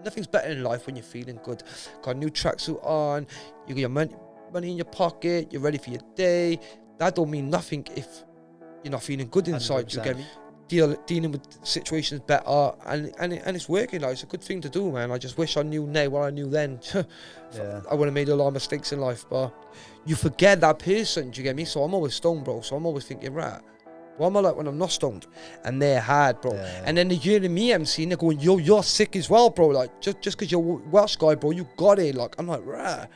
nothing's better in life when you're feeling good. Got a new tracksuit on, you got your money in your pocket, you're ready for your day. That don't mean nothing if you're not feeling good inside. 100%. You get me? Dealing with situations better, and it's working. Like, it's a good thing to do, man. I just wish I knew now what I knew then. Yeah. I would have made a lot of mistakes in life, but you forget that person. Do you get me? So I'm always stoned, bro. So I'm always thinking, right, what am I like when I'm not stoned? And they're hard, bro. Yeah. And then they're hearing me MC, and they're going, yo, you're sick as well, bro. Like, just because you're a Welsh guy, bro, you got it. Like, I'm like, right.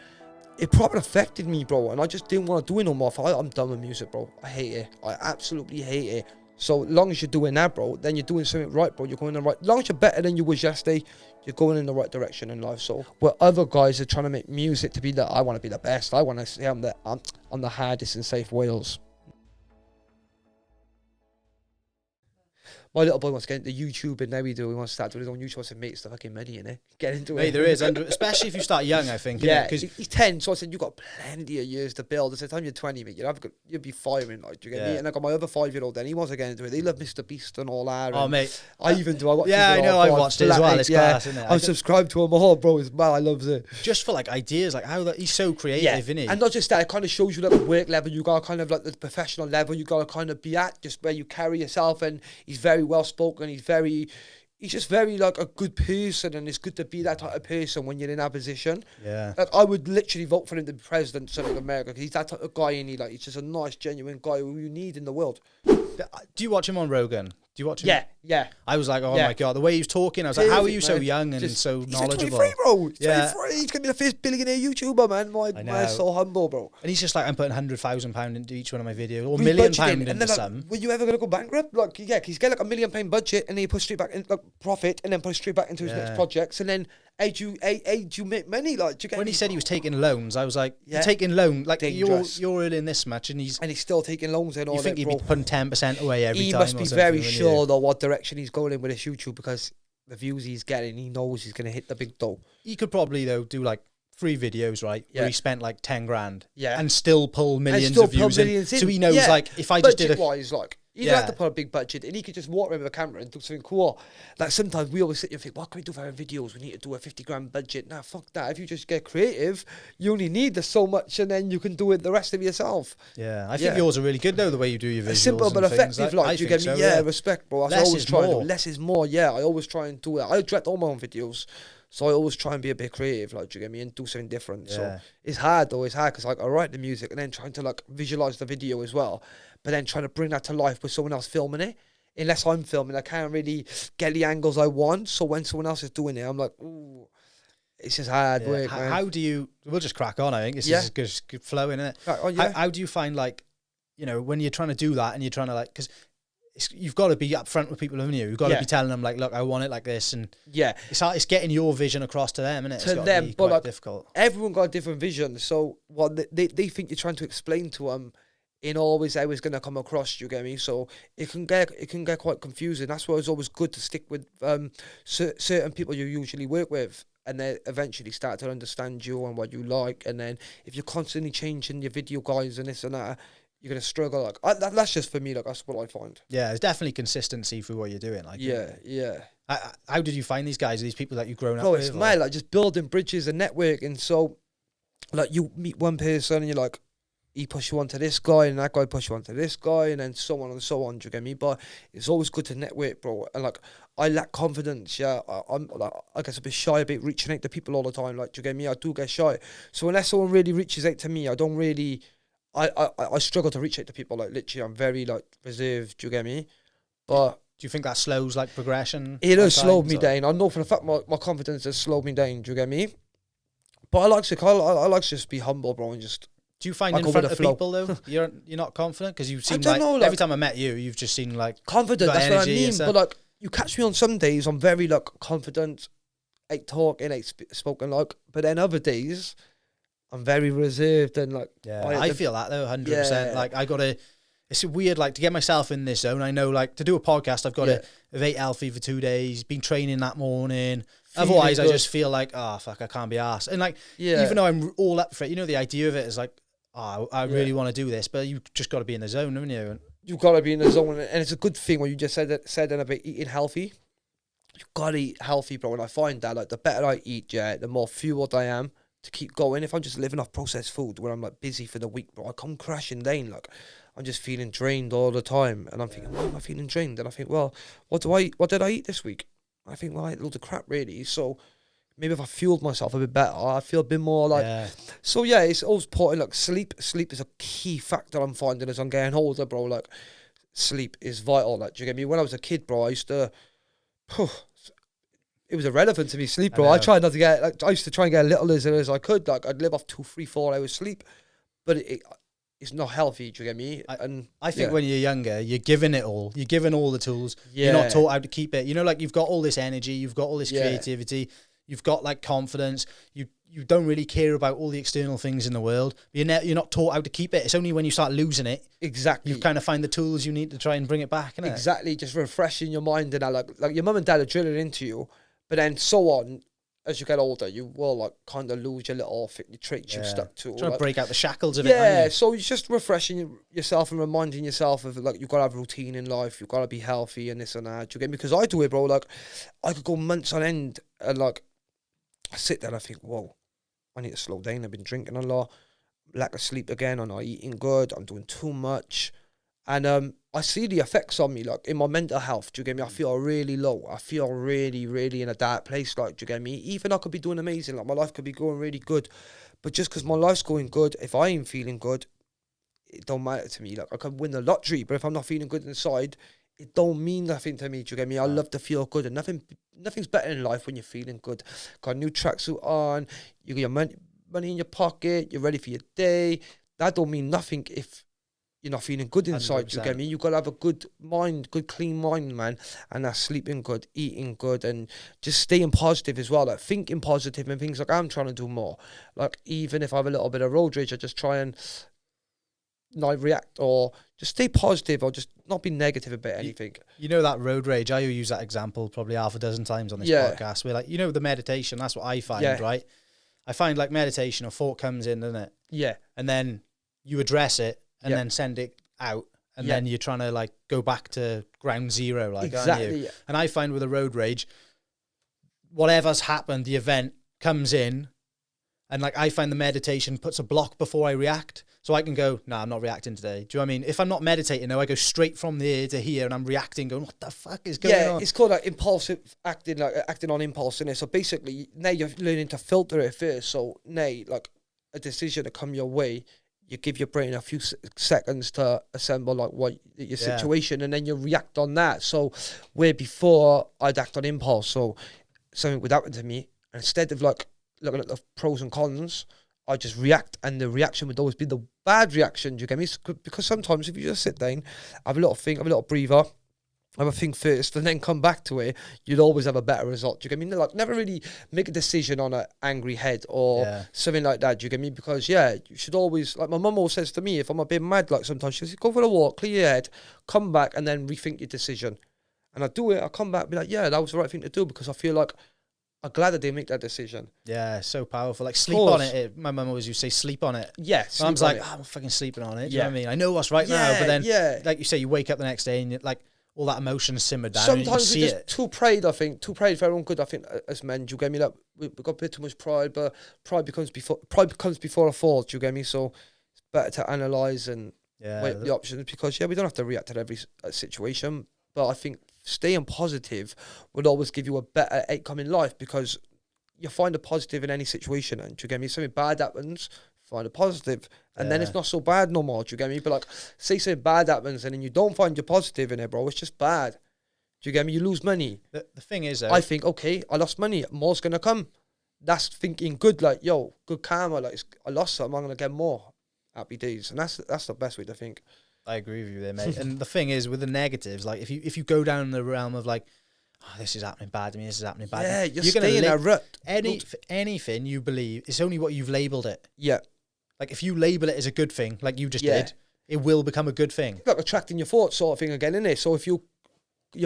It probably affected me, bro, and I just didn't want to do it no more. I'm done with music, bro. I hate it. I absolutely hate it. So long as you're doing that, bro, then you're doing something right, bro. You're going in the right. As long as you're better than you was yesterday, you're going in the right direction in life. So where other guys are trying to make music to be that, I want to be the best. I want to say I'm the hardest in Safe Wales. My little boy wants to get into YouTube, and now he wants to start doing his own YouTube. I said, mate, it's the fucking money, innit? Get into it. Mate, there is, and especially if you start young, I think. Yeah, because he's 10, so I said, you've got plenty of years to build. I said, time you're 20, mate, you'll be firing, like, do you get me? And I got my other 5-year-old then, he wants to get into it. They love Mr. Beast and all that. Oh, mate. I even do. I watch I know, I watched it as well. It's class, isn't it? I'm subscribed to him all, bro. It's mad, I love it. Just for, like, ideas, like, how he's so creative, isn't he? And not just that, it kind of shows you, like, the work level. You got kind of, like, the professional level you got to kind of be at, just where you carry yourself. And he's very well-spoken. He's just very, like, a good person, and it's good to be that type of person when you're in that position. Yeah. Like, I would literally vote for him to be president of America, because he's that type of guy, and he's just a nice, genuine guy who you need in the world. Do you watch him on Rogan? Do you watch him? Yeah. I was like, oh my God, the way he was talking, I was like, how are you so young and so knowledgeable? He's 23, bro. He's 23. He's going to be the first billionaire YouTuber, man. Man, so humble, bro. And he's just like, I'm putting £100,000 into each one of my videos, or £1 million into some. Were you ever going to go bankrupt? Like, he's got like £1 million budget, and then he puts straight back in, like, profit, and then puts straight back into his next projects, and then how do you make money? Like, do you get when he said he was taking loans, I was like, you're taking loan, like, you're earning this much, and he's still taking loans and all that. You think he'd be putting 10% away every time? He must be very sure though what direction he's going in with his YouTube, because the views he's getting, he knows he's going to hit the big dough. He could probably though do like 3 videos, right? Where he spent like 10 grand, and still pull millions of views in. So he knows, like, if I just did budget-wise, like, you don't have to put a big budget, and he could just walk around with a camera and do something cool. Like, sometimes we always sit here and think, what can we do for our videos? We need to do a 50 grand budget. Nah, fuck that. If you just get creative, you only need so much, and then you can do it the rest of yourself. Yeah, I think yours are really good though, the way you do your visuals. Simple but effective, like, you get me? Yeah, respect, bro. Less is more. Less is more, yeah. I always try and do it. I direct all my own videos, so I always try and be a bit creative, like, do you get me, and do something different. So it's hard though. It's hard because, like, I write the music and then trying to, like, visualize the video as well, but then trying to bring that to life with someone else filming it. Unless I'm filming, I can't really get the angles I want. So when someone else is doing it, I'm like, ooh, it's just hard work, man. How do you? We'll just crack on. I think this is good flowing, isn't it? How do you find, like, you know, when you're trying to do that and you're trying to, like, because you've got to be upfront with people, haven't you? You've got to be telling them, like, look, I want it like this, and it's getting your vision across to them, isn't it? To them, but, like, difficult. Everyone got a different vision, so what they think you're trying to explain to them in always how it's going to come across. You get me? So it can get quite confusing. That's why it's always good to stick with certain people you usually work with, and they eventually start to understand you and what you like. And then if you're constantly changing your video guides and this and that, you're going to struggle. Like, that's just for me. Like, that's what I find. Yeah, there's definitely consistency through what you're doing. Like, yeah. How did you find these guys? These people that you've grown up with? Oh, it's mad. Like, just building bridges and networking. So, like, you meet one person and you're like, he push you on to this guy, and that guy push you on to this guy, and then so on and so on. Do you get me? But it's always good to network, bro. And, like, I lack confidence. Yeah, I'm like, I guess a bit shy about reaching out to people all the time. Like, do you get me? I do get shy. So unless someone really reaches out to me, I don't really. I struggle to reach out to people. Like, literally, I'm very, like, reserved. Do you get me? But do you think that slows, like, progression? It has slowed me down. I know for the fact my confidence has slowed me down. Do you get me? But I like to just be humble, bro, and just. Do you find in front of people though you're not confident? Because you seem like every time I met you, you've just seemed like confident. That's what I mean. But, like, you catch me on some days, I'm very, like, confident, like, talking, like, spoken, like. But then other days, I'm very reserved and, like. Yeah, I feel that though, 100%. Like, it's weird, like, to get myself in this zone. I know, like, to do a podcast, I've got to have ate healthy for 2 days, been training that morning. Otherwise, I just feel like, oh, fuck, I can't be arsed. And, like, even though I'm all up for it, you know, the idea of it is like, oh, I really want to do this, but you just got to be in the zone, haven't you? You've got to be in the zone, and it's a good thing when you just said that about eating healthy. you gotta eat healthy, bro. And I find that like the better I eat, yeah, the more fueled I am to keep going. If I'm just living off processed food where I'm like busy for the week, bro, I come crashing down. Like I'm just feeling drained all the time, and I'm thinking, why am I feeling drained? And I think, well, what did I eat this week? I think, well, I ate loads of crap really. So maybe if I fueled myself a bit better, I feel a bit more like. Yeah. So yeah, it's always important. Like sleep is a key factor I'm finding as I'm getting older, bro. Like sleep is vital. Like, do you get me? When I was a kid, bro, I used to. It was irrelevant to me sleep, bro. I tried not to get. Like, I used to try and get as little as I could. Like I'd live off 2, 3, 4 hours sleep, but it's not healthy. Do you get me? I think when you're younger, you're given it all. You're given all the tools. You're not taught how to keep it. You know, like you've got all this energy, you've got all this creativity, you've got like confidence. You don't really care about all the external things in the world. You're not taught how to keep it. It's only when you start losing it, exactly, you kind of find the tools you need to try and bring it back. Innit? Exactly, just refreshing your mind and that, like your mum and dad are drilling into you, but then so on. As you get older, you will like kind of lose your little your traits you've stuck to. Trying to break out the shackles of it. Yeah, so it's just refreshing yourself and reminding yourself of like you've got to have a routine in life, you've got to be healthy and this and that. Do you get me? Because I do it, bro. Like I could go months on end and like I sit there and I think, whoa, I need to slow down. I've been drinking a lot, lack of sleep again. I'm not eating good. I'm doing too much, and I see the effects on me, like in my mental health. Do you get me? I feel really low. I feel really, really in a dark place. Like, do you get me? Even I could be doing amazing. Like my life could be going really good, but just because my life's going good, if I ain't feeling good, it don't matter to me. Like I could win the lottery, but if I'm not feeling good inside, it don't mean nothing to me. Do you get me? I love to feel good, and nothing's better in life when you're feeling good. Got a new tracksuit on, you got your money in your pocket, you're ready for your day. That don't mean nothing if you're not feeling good inside. 100%. You get me? You got to have a good mind, good clean mind, man. And that's sleeping good, eating good, and just staying positive as well. Like thinking positive and things like I'm trying to do more. Like even if I have a little bit of road rage, I just try and not react or just stay positive or just not be negative about anything. You know that road rage, I use that example probably half a dozen times on this podcast. We're like, you know, the meditation, that's what I find, right? I find like meditation, a thought comes in, doesn't it? Yeah. And then you address it and then send it out. And then you're trying to like go back to ground zero, like, aren't you? Yeah. And I find with a road rage, whatever's happened, the event comes in, and like I find the meditation puts a block before I react. So I can go, nah, I'm not reacting today. Do you know what I mean? If I'm not meditating now, I go straight from there to here and I'm reacting, going, what the fuck is going on? Yeah, it's called like impulsive acting, like acting on impulse, innit? So basically, now you're learning to filter it first. So now, like a decision to come your way, you give your brain a few seconds to assemble like what your situation, and then you react on that. So where before I'd act on impulse, so something would happen to me, and instead of like looking at the pros and cons, I just react, and the reaction would always be the bad reaction. Do you get me? Because sometimes if you just sit down, have a little think, have a little breather, have a think first, and then come back to it, you'd always have a better result. Do you get me? Like never really make a decision on an angry head or something like that. Do you get me? Because you should always, like my mum always says to me, if I'm a bit mad, like sometimes she says, go for a walk, clear your head, come back, and then rethink your decision. And I do it. I come back, and be like, yeah, that was the right thing to do, because I feel like I'm glad I didn't make that decision. Yeah, so powerful. Like sleep on it. My mum always used to say, sleep on it. Yeah, Mum's like, I'm fucking sleeping on it. Do you know what I mean? I know what's right now, but then, like you say, you wake up the next day and like all that emotion simmered down. Sometimes we're just too pride, I think. Too pride for everyone good, I think, as men. Do you get me? Like, we've got a bit too much pride, but pride comes before a fall. Do you get me? So it's better to analyse and weigh up the options, because, we don't have to react to every situation, but I think staying positive would always give you a better outcome in life, because you find a positive in any situation. And do you get me? Something bad happens, find a positive, and then it's not so bad no more. Do you get me? But like, say something bad happens and then you don't find your positive in it, bro, it's just bad. Do you get me? You lose money. The thing is, I think, okay, I lost money, more's gonna come. That's thinking good, like, yo, good karma. Like, I lost something, I'm gonna get more. Happy days. And that's the best way to think. I agree with you there, mate. And the thing is, with the negatives, like if you go down the realm of like, this is happening bad to me, this is happening bad to me, you're going to stay in a rut. Anything you believe, it's only what you've labelled it. Yeah. Like if you label it as a good thing, like you just did, it will become a good thing. Like attracting your thoughts sort of thing again, isn't it? So if your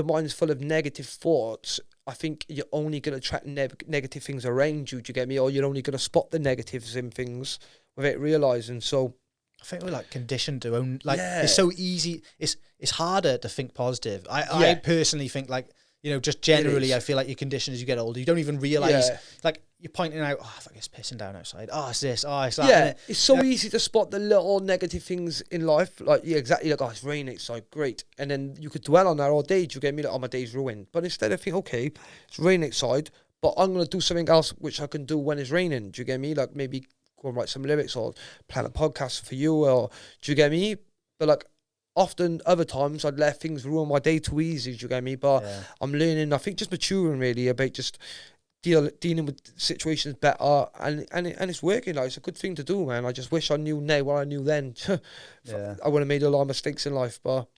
mind's full of negative thoughts, I think you're only going to attract negative things around you, do you get me? Or you're only going to spot the negatives in things without realising. So I think we're like conditioned to own, like it's so easy. It's harder to think positive. I personally think like You know, just generally, is. I feel like your condition as you get older, you don't even realize. Yeah. Like you're pointing out, oh, fuck, it's pissing down outside. Oh, it's this. Oh, it's that. Yeah, it's so Yeah. easy to spot the little negative things in life. Like, yeah, exactly. Like, oh, it's raining outside, great. And then you could dwell on that all day. Do you get me? Like, oh, my day's ruined. But instead, I think, okay, it's raining outside, but I'm going to do something else which I can do when it's raining. Do you get me? Like, maybe go and write some lyrics or plan a podcast for you. Or, do you get me? But, like, often other times I'd let things ruin my day too easy. Do you get me? But I'm learning, I think, just maturing really about just dealing with situations better, and it's working. Like, it's a good thing to do, man. I just wish I knew now what I knew then. I would have made a lot of mistakes in life, but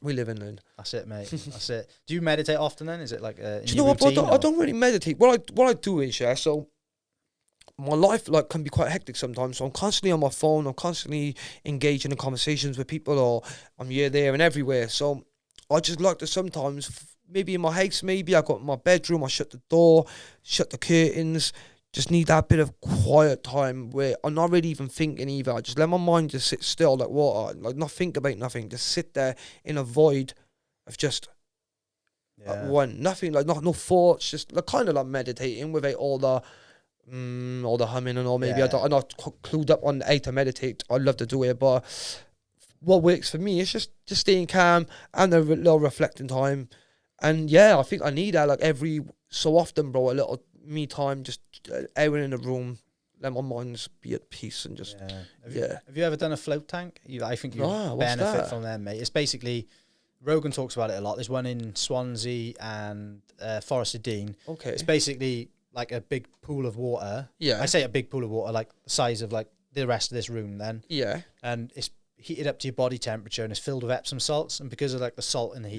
we live and learn. That's it, mate. That's it. Do you meditate often then? Is it like in Do you your know what? routine, I don't really meditate. What I do is, yeah, so my life like can be quite hectic sometimes, so I'm constantly on my phone, I'm constantly engaging in conversations with people, or I'm here, there and everywhere. So I just like to sometimes, maybe in my house, maybe I got in my bedroom, I shut the door, shut the curtains, just need that bit of quiet time where I'm not really even thinking either. I just let my mind just sit still like water, like not think about nothing, just sit there in a void of just nothing, like no thoughts, just like kind of like meditating without all the humming and all. Maybe I'm not clued up on how to meditate. I love to do it, but what works for me is just staying calm and a little reflecting time. And yeah, I think I need that like every so often, bro. A little me time, just out in the room, let my mind be at peace and just Have you ever done a float tank? I think you benefit from them, mate. It's basically, Rogan talks about it a lot. There's one in Swansea and Forest of Dean. Okay, it's basically like a big pool of water. Yeah, I say a big pool of water, like the size of like the rest of this room. Then and it's heated up to your body temperature and it's filled with Epsom salts, and because of like the salt and the heat,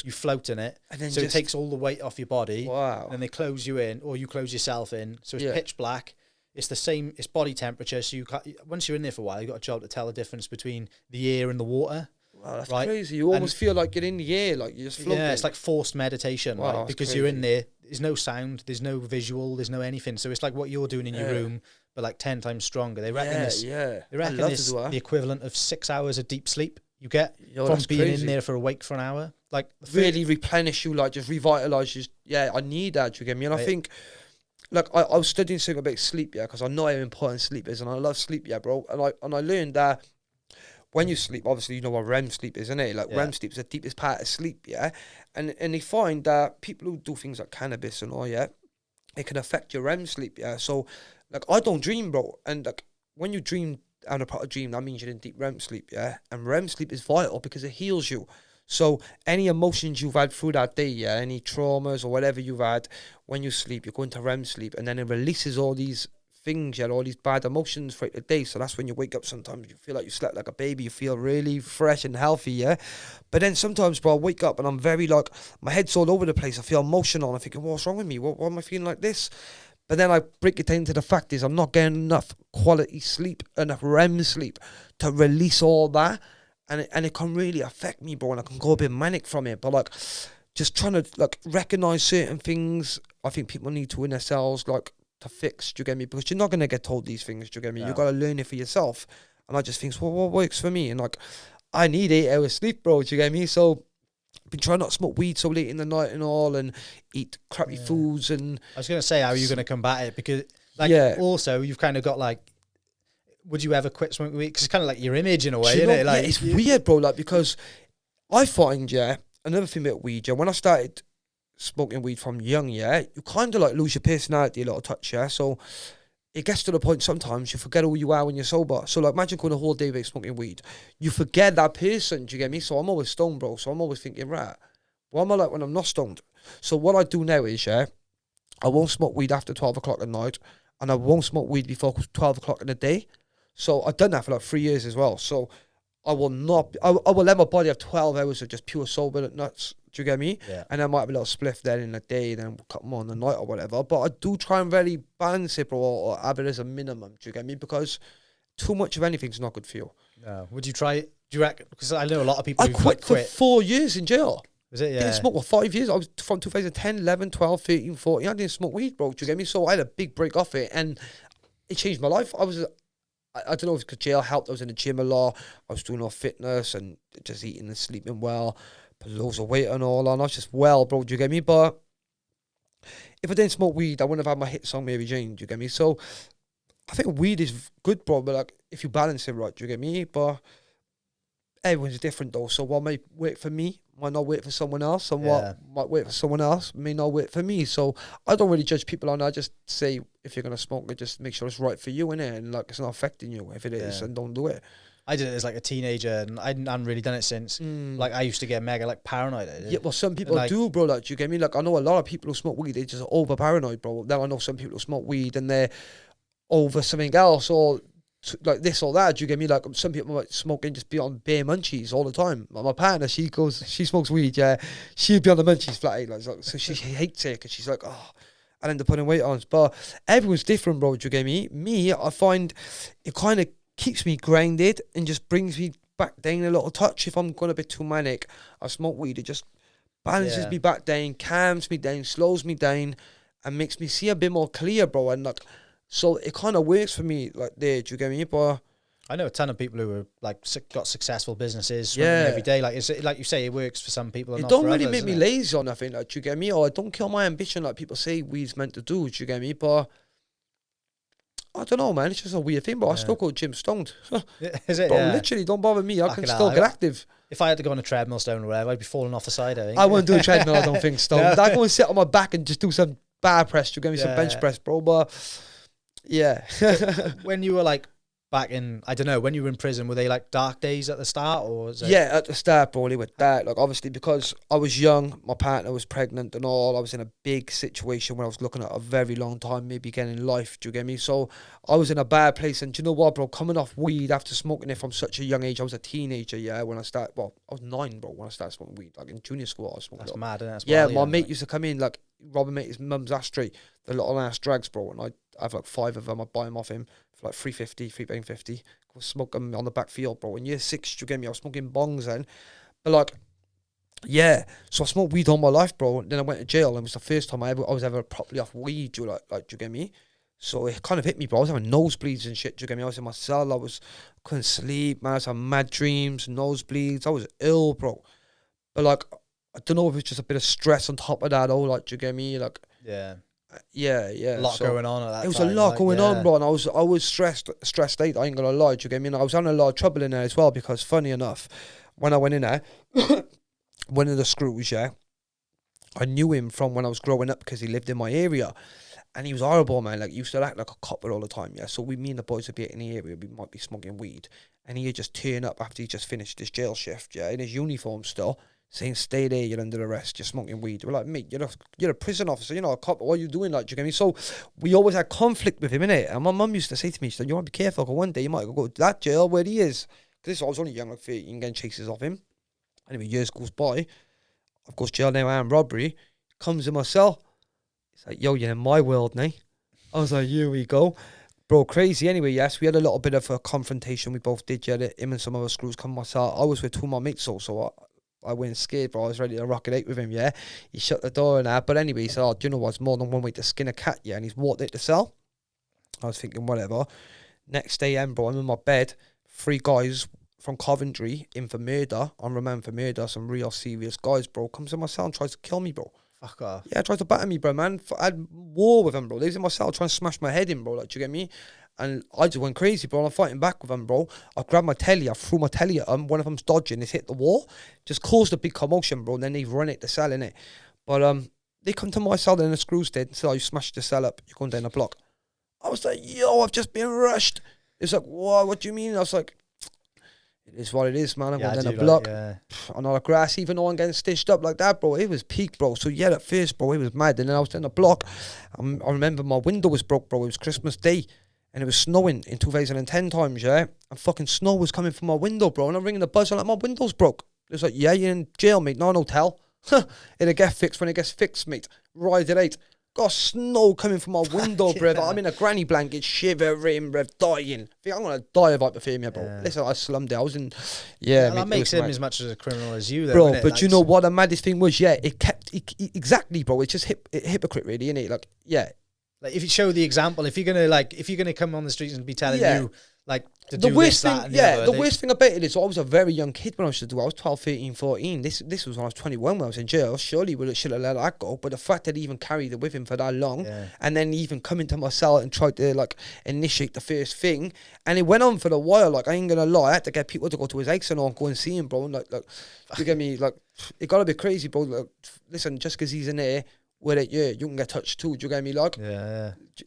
you float in it, and then so it takes all the weight off your body. Wow. And then they close you in, or you close yourself in, so it's pitch black. It's the same, it's body temperature, so you can't, once you're in there for a while, you've got a job to tell the difference between the air and the water. Wow, that's crazy. You almost feel like you're in the air, like you're just floating. Yeah, it's like forced meditation, right? Because crazy. You're in there, there's no sound, there's no visual, there's no anything, so it's like what you're doing in your room, but like 10 times stronger. They reckon this. They reckon this the equivalent of 6 hours of deep sleep you get from being in there for awake for an hour. Like really replenish you, like just revitalise you. Yeah, I need that. You get me? And I think, like I was studying something about sleep, because I know how important sleep is, and I love sleep, bro. And I learned that when you sleep, obviously you know what REM sleep is, isn't it? Like REM sleep is the deepest part of sleep, And they find that people who do things like cannabis and all, it can affect your REM sleep, So like I don't dream, bro, and like when you dream and a proper dream, that means you're in deep REM sleep, And REM sleep is vital because it heals you. So any emotions you've had through that day, any traumas or whatever you've had, when you sleep, you go into REM sleep, and then it releases all these things, all these bad emotions throughout the day. So that's when you wake up sometimes, you feel like you slept like a baby, you feel really fresh and healthy, But then sometimes, bro, I wake up and I'm very like, my head's all over the place, I feel emotional, I'm thinking, what's wrong with me? Why am I feeling like this? But then I break it down to the fact is I'm not getting enough quality sleep, enough REM sleep to release all that. And it can really affect me, bro, and I can go a bit manic from it. But like, just trying to like recognize certain things, I think people need to in themselves, like, to fix. Do you get me? Because you're not gonna get told these things. Do you get me? You gotta learn it for yourself. And I just think, well, what works for me? And like, I need 8 hours sleep, bro. Do you get me? So I've been trying not to smoke weed so late in the night and all, and eat crappy foods. And I was gonna say, how are you gonna combat it? Because like, also you've kind of got like, would you ever quit smoking weed? Because it's kind of like your image in a way, isn't it? Like, it's weird, bro. Like, because I find, another thing about weed, when I started smoking weed from young, you kind of like lose your personality a little touch, So it gets to the point sometimes you forget who you are when you're sober. So like, imagine going a whole day without smoking weed. You forget that person, do you get me? So I'm always stoned, bro. So I'm always thinking, right, what am I like when I'm not stoned? So what I do now is, I won't smoke weed after 12 o'clock at night, and I won't smoke weed before 12 o'clock in the day. So I've done that for like 3 years as well. So I will not, I will let my body have 12 hours of just pure sober nuts. Do you get me? Yeah. And I might have a little spliff then in the day, then we'll cut more in the night or whatever. But I do try and really balance it, bro, or have it as a minimum. Do you get me? Because too much of anything's not good for you. No. Would you try it? Do you reckon? Because I know a lot of people I quit for 4 years in jail. Was it? Yeah. Didn't smoke for 5 years. I was from 2010, 11, 12, 13, 14. I didn't smoke weed, bro. Do you get me? So I had a big break off it, and it changed my life. I don't know if it's because jail helped. I was in the gym a lot. I was doing all fitness and just eating and sleeping well. put loads of weight and all on. I was just well, bro, do you get me? But if I didn't smoke weed, I wouldn't have had my hit song Mary Jane, do you get me? So I think weed is good, bro, but like if you balance it right, do you get me? But everyone's different though, so what might work for me might not work for someone else, and what might work for someone else may not work for me. So I don't really judge people on. I just say if you're gonna smoke it, just make sure it's right for you, innit? And like it's not affecting you. If it is, and don't do it. I did it as like a teenager, and I hadn't really done it since. Like I used to get mega like paranoid. Yeah, well, some people do, bro. Like, do you get me? Like, I know a lot of people who smoke weed, they just over paranoid, bro. Then I know some people who smoke weed and they're over something else, or like this or that. Do you get me? Like, some people might smoke and just be on bare munchies all the time. Like my partner, she smokes weed. Yeah, she'd be on the munchies flat. Like, so she hates it because she's like, oh, I end up putting weight on. But everyone's different, bro. Do you get me? Me, I find it kind of keeps me grounded and just brings me back down a little touch. If I'm going a bit too manic, I smoke weed. It just balances me back down, calms me down, slows me down, and makes me see a bit more clear, bro. And like, so it kind of works for me, like there. Do you get me? But I know a ton of people who are like got successful businesses every day. Like it's like you say, it works for some people. And it not don't for really others, make me lazy or nothing. Like, do you get me? Or I don't kill my ambition like people say weed's meant to do. Do you get me? But I don't know, man. It's just a weird thing, bro. I still go to gym stoned. Is it? Bro, literally, don't bother me. I can still get active. If I had to go on a treadmill stone or whatever, I'd be falling off the side, I think. I wouldn't do a treadmill, I don't think, stoned. I'd go and sit on my back and just do some bar press. You give me some bench press, bro. But yeah. When you were like back in, I don't know, when you were in prison, were they like dark days at the start, or was it? Yeah, at the start, bro, they were dark. Like, obviously, because I was young, my partner was pregnant and all, I was in a big situation where I was looking at a very long time, maybe getting life, do you get me? So I was in a bad place, and do you know what, bro, coming off weed after smoking it from such a young age, I was a teenager, when I started, well, I was 9, bro, when I started smoking weed, like in junior school, I was smoking. That's mad, isn't it? That's my mate used to come in, like, robbing mate his mum's ashtray, the little ass drags, bro, and I'd have like 5 of them, I'd buy them off him for like £3.50, go smoke them on the back field, bro. In year 6, do you get me? I was smoking bongs then, but like, yeah, so I smoked weed all my life, bro, and then I went to jail, and it was the first time I was ever properly off weed, do you get me? So it kind of hit me, bro. I was having nosebleeds and shit, do you get me? I was in my cell, couldn't sleep, man, I was having mad dreams, nosebleeds, I was ill, bro. But like, I don't know if it's just a bit of stress on top of that, like, do you get me? Like, yeah. A lot going on at that time. It was a lot going on, bro, and I was stressed out, I ain't gonna lie, do you get me? And I was having a lot of trouble in there as well, because funny enough, when I went in there, one of the screws, I knew him from when I was growing up because he lived in my area, and he was horrible, man. Like, he used to act like a copper all the time, so me and the boys would be in the area, we might be smoking weed, and he'd just turn up after he just finished his jail shift, in his uniform still, saying, stay there, you're under arrest, you're smoking weed. We're like, mate, you're a prison officer, you're not a cop, what are you doing? Like, do you get me? So we always had conflict with him, innit? And my mum used to say to me, she said, you want to be careful, because one day you might go to that jail where he is. Because I was only young, like 13, getting chases off him. Anyway, years goes by, I've got to jail now, armed robbery, comes in my cell. It's like, yo, you're in my world now. I was like, here we go. Bro, crazy. Anyway, yes, we had a little bit of a confrontation, we both did, him and some other screws come to my cell. I was with 2 of my mates, so I went scared, bro. I was ready to rock it out with him, He shut the door and that. But anyway, he said, do you know what's more than one way to skin a cat, And he's walked out the cell. I was thinking, whatever. Next day, bro, I'm in my bed. 3 guys from Coventry in for murder. I'm remanded for murder. Some real serious guys, bro. Comes in my cell and tries to kill me, bro. Fuck off. Yeah, tries to batter me, bro, man. I had war with him, bro. They was in my cell trying to smash my head in, bro. Like, do you get me? And I just went crazy, bro. I'm fighting back with them, bro. I grabbed my telly. I threw my telly at them. One of them's dodging. It's hit the wall. Just caused a big commotion, bro. And then they run it to cell, innit? But they come to my cell and the screws did. So you smashed the cell up. You're going down the block. I was like, yo, I've just been rushed. It's like, what do you mean? I was like, it is what it is, man. I'm going down the block. On all the grass, even though I'm getting stitched up like that, bro. It was peak, bro. So yeah, at first, bro, it was mad. And then I was down the block. I remember my window was broke, bro. It was Christmas Day. And it was snowing in 2010 times, And fucking snow was coming from my window, bro. And I'm ringing the buzzer like, my window's broke. It's like, yeah, you're in jail, mate. Not an hotel. It'll get fixed when it gets fixed, mate. Ride it out. Got snow coming from my window, bruv. I'm in a granny blanket, shivering, bruv, dying. I think I'm going to die of hypothermia, bro. Listen, I slummed it. I was in, that makes him as much as a criminal as you, though, bro. Innit? But like, you know what the maddest thing was? It kept, exactly, bro. It's just hypocrite, really, innit? Like, Like, if you show the example, if you're gonna come on the streets and be telling you like to the do worst this, thing, that, and the other. the worst thing about it is I was a very young kid when I used to do it. I was 12, 13, 14. This was when I was 21 when I was in jail. Surely we should have let that go. But the fact that he even carried it with him for that long and then even come into my cell and tried to like initiate the first thing. And it went on for a while. Like, I ain't gonna lie, I had to get people to go to his ex and all, go and see him, bro. And like you get me? Like, it got a bit crazy, bro. Like, listen, just because he's in there with it, you can get touched too. Do you get me? Like,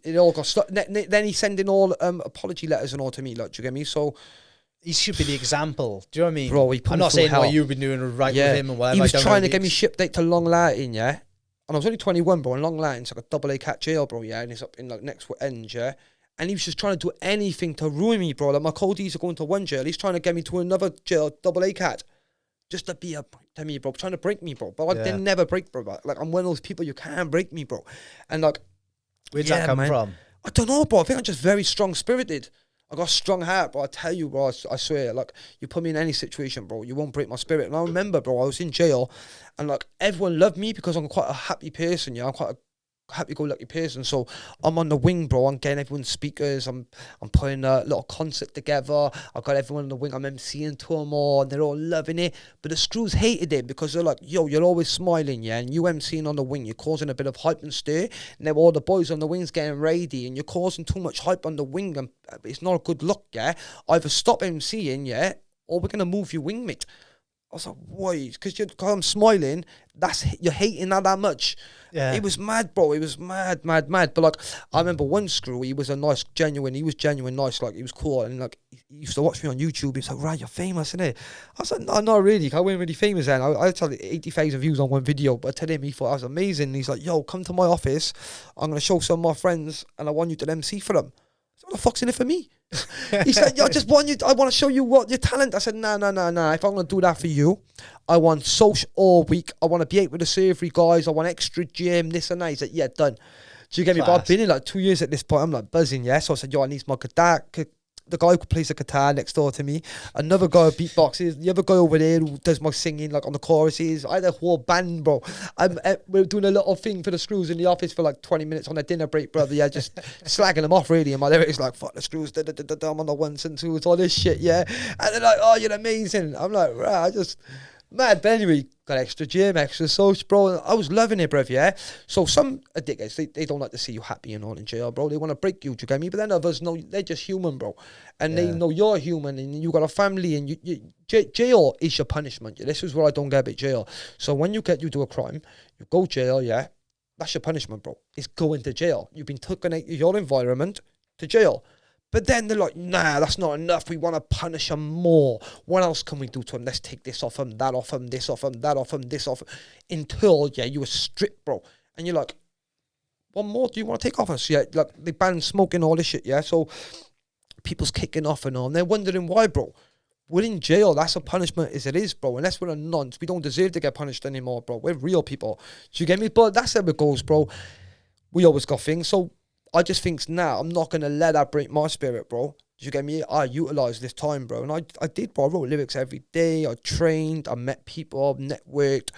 it all got stuck. Then he's sending all apology letters and all to me. Like, do you get me? So he should be the example. Do you know what I mean? Bro, I'm not saying what you've been doing right with him and whatever. He was trying to get me shipped out to Long Lartin, yeah? And I was only 21, bro, and Long Lartin's like a double A cat jail, bro, yeah? And it's up in like next end, yeah? And he was just trying to do anything to ruin me, bro. Like, my coldies are going to one jail. He's trying to get me to another jail, double A cat. Just to be a to me, bro. Trying to break me, bro. But I didn't never break, bro. Like, I'm one of those people, you can't break me, bro. And like, where'd that come from? I don't know, bro. I think I'm just very strong-spirited. I got a strong heart, bro. I tell you, bro, I swear, like, you put me in any situation, bro, you won't break my spirit. And I remember, bro, I was in jail, and like, everyone loved me because I'm quite a happy person, yeah. I'm quite a happy-go-lucky person. So I'm on the wing, bro. I'm getting everyone's speakers. I'm putting a little concert together. I got everyone on the wing. I'm emceeing to them all, and they're all loving it. But the screws hated it because they're like, yo, you're always smiling, yeah, and you emceeing on the wing, you're causing a bit of hype and stir. And then all the boys on the wing's getting ready, and you're causing too much hype on the wing, and it's not a good look, yeah. Either stop emceeing, yeah, or we're gonna move your wing, mate. I was like, why? Because I'm smiling, you're hating that much. Yeah. It was mad, bro. It was mad. But like, I remember one screw, he was nice, nice, like, he was cool. And like, he used to watch me on YouTube. He's like, right, you're famous, innit? I was like, no, not really. I wasn't really famous then. I had 80,000 views on one video, but to him, he thought I was amazing. And he's like, yo, come to my office. I'm going to show some of my friends, and I want you to MC for them. What the fuck's in it for me? He said, yo, I want to show you what your talent. I said, nah. If I'm going to do that for you, I want social all week. I want to be able to serve you guys. I want extra gym, this and that. He said, yeah, done. Do you get me? But I've been in like 2 years at this point. I'm like buzzing, yeah? So I said, yo, I need my guitar. The guy who plays the guitar next door to me, another guy who beatboxes, the other guy over there who does my singing, like on the choruses. I had a whole band, bro. We're doing a little thing for the screws in the office for like 20 minutes on a dinner break, brother. Yeah, just slagging them off, really. And my lyrics like, fuck the screws, I'm on the ones and twos, all this shit, yeah. And they're like, oh, you're amazing. I'm like, right, I just... mad. But anyway, got extra gym, extra social, bro. I was loving it, bruv, yeah? So some dickheads, they don't like to see you happy and all in jail, bro. They want to break you, do you get me? But then others know they're just human, bro. And they know you're human and you got a family and jail is your punishment. This is what I don't get about jail. So when you do a crime, you go jail, yeah? That's your punishment, bro. It's going to jail. You've been taken out of your environment to jail. But then they're like, nah, that's not enough. We want to punish them more. What else can we do to them? Let's take this off them, that off them, this off them, that off them, this off. Until, yeah, you were stripped, bro. And you're like, what more do you want to take off us? Yeah, like, they ban smoking, all this shit, yeah? So people's kicking off and all. And they're wondering why, bro. We're in jail. That's a punishment as it is, bro. Unless we're a nonce, we don't deserve to get punished anymore, bro. We're real people. Do you get me? But that's how it goes, bro. We always got things. So I just think now I'm not going to let that break my spirit, bro. Do you get me? I utilised this time, bro. And I did, bro. I wrote lyrics every day. I trained. I met people, networked,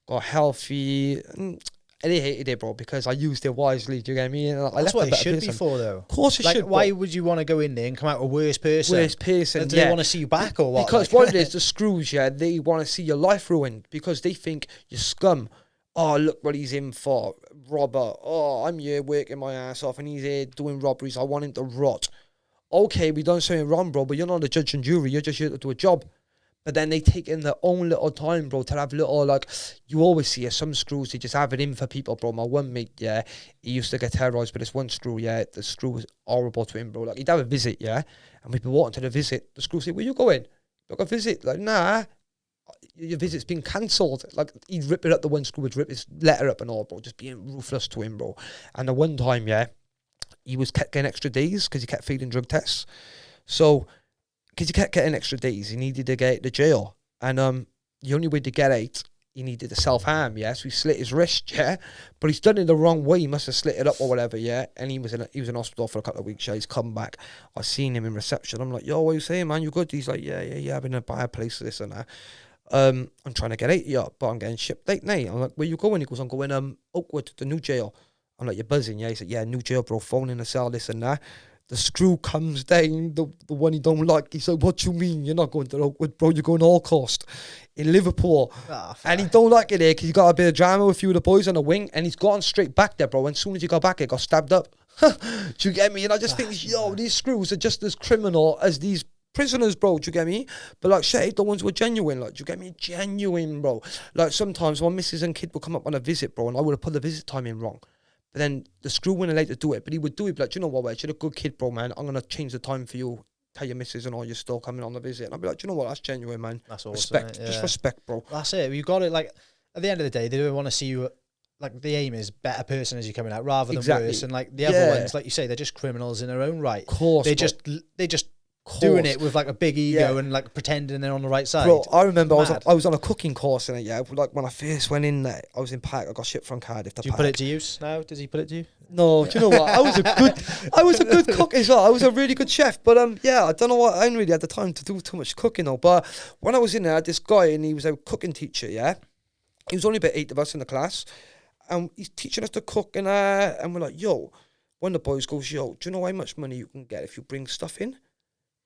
got healthy. And they hated it, bro, because I used it wisely. Do you get me? And that's what it should be for, though. Of course it should. Why would you want to go in there and come out a worse person? Worse person, do they want to see you back or what? Because what it is, the screws, yeah, they want to see your life ruined because they think you're scum. Oh, look what he's in for, robber. Oh, I'm here working my ass off and he's here doing robberies. I want him to rot. Okay, we done something wrong, bro, but you're not a judge and jury. You're just here to do a job. But then they take in their own little time, bro, to have little, like, you always see some screws, they just have it in for people, bro. My one mate, yeah, he used to get terrorised by this one screw, yeah. The screw was horrible to him, bro. Like, he'd have a visit, yeah, and we'd be walking to the visit. The screw said, where you going? Like, a visit? Like, nah. Your visit's been cancelled. Like, he'd rip it up, the one screw would rip his letter up and all, bro, just being ruthless to him, bro. And the one time, yeah, he kept getting extra days because he kept failing drug tests. So, because he kept getting extra days, he needed to get out of jail. And the only way to get out, he needed to self-harm, yeah? So he slit his wrist, yeah? But he's done it the wrong way. He must have slit it up or whatever, yeah? And he was in hospital for a couple of weeks, yeah? He's come back. I seen him in reception. I'm like, yo, what are you saying, man? You good? He's like, yeah, I'm in a bad place, this and that. I'm trying to get out, yeah, but I'm getting shipped late night. I'm like, where you going? He goes, I'm going Oakwood, the new jail. I'm like, you're buzzing, yeah? He said, yeah, new jail, bro, phone in the cell, this and that. The screw comes down, the one he don't like. He's like, what you mean? You're not going to Oakwood, bro. You're going all cost in Liverpool. And he don't like it there because he got a bit of drama with a few of the boys on the wing, and he's gone straight back there, bro. And as soon as he got back, he got stabbed up. Do you get me? And I just think, yo, these screws are just as criminal as these prisoners, bro. Do you get me? But like, shit, the ones were genuine. Like, do you get me? Genuine, bro. Like, sometimes my missus and kid would come up on a visit, bro, and I would have put the visit time in wrong. But then the screw wouldn't allow to do it, but he would do it. But like, do you know what, Wedge? You're a good kid, bro, man. I'm going to change the time for you. Tell your missus and all you're still coming on the visit. And I'll be like, do you know what? That's genuine, man. That's awesome. Respect. Just respect, bro. That's it. You got it. Like, at the end of the day, they don't want to see you. Like, the aim is better person as you're coming out rather than worse. And like the other ones, like you say, they're just criminals in their own right. Of course. They just doing it with like a big ego and like pretending they're on the right side. Bro, I remember I was on a cooking course in it, yeah. Like when I first went in there, I was in Park. I got shipped from Cardiff to Do you put it to use now? Does he put it to you? No, do you know what? I was a good cook as well. I was a really good chef. But yeah, I don't know what, I didn't really had the time to do too much cooking though. But when I was in there, I had this guy and he was a cooking teacher, yeah. He was only about 8 of us in the class. And he's teaching us to cook and we're like, yo, one of the boys goes, yo, do you know how much money you can get if you bring stuff in?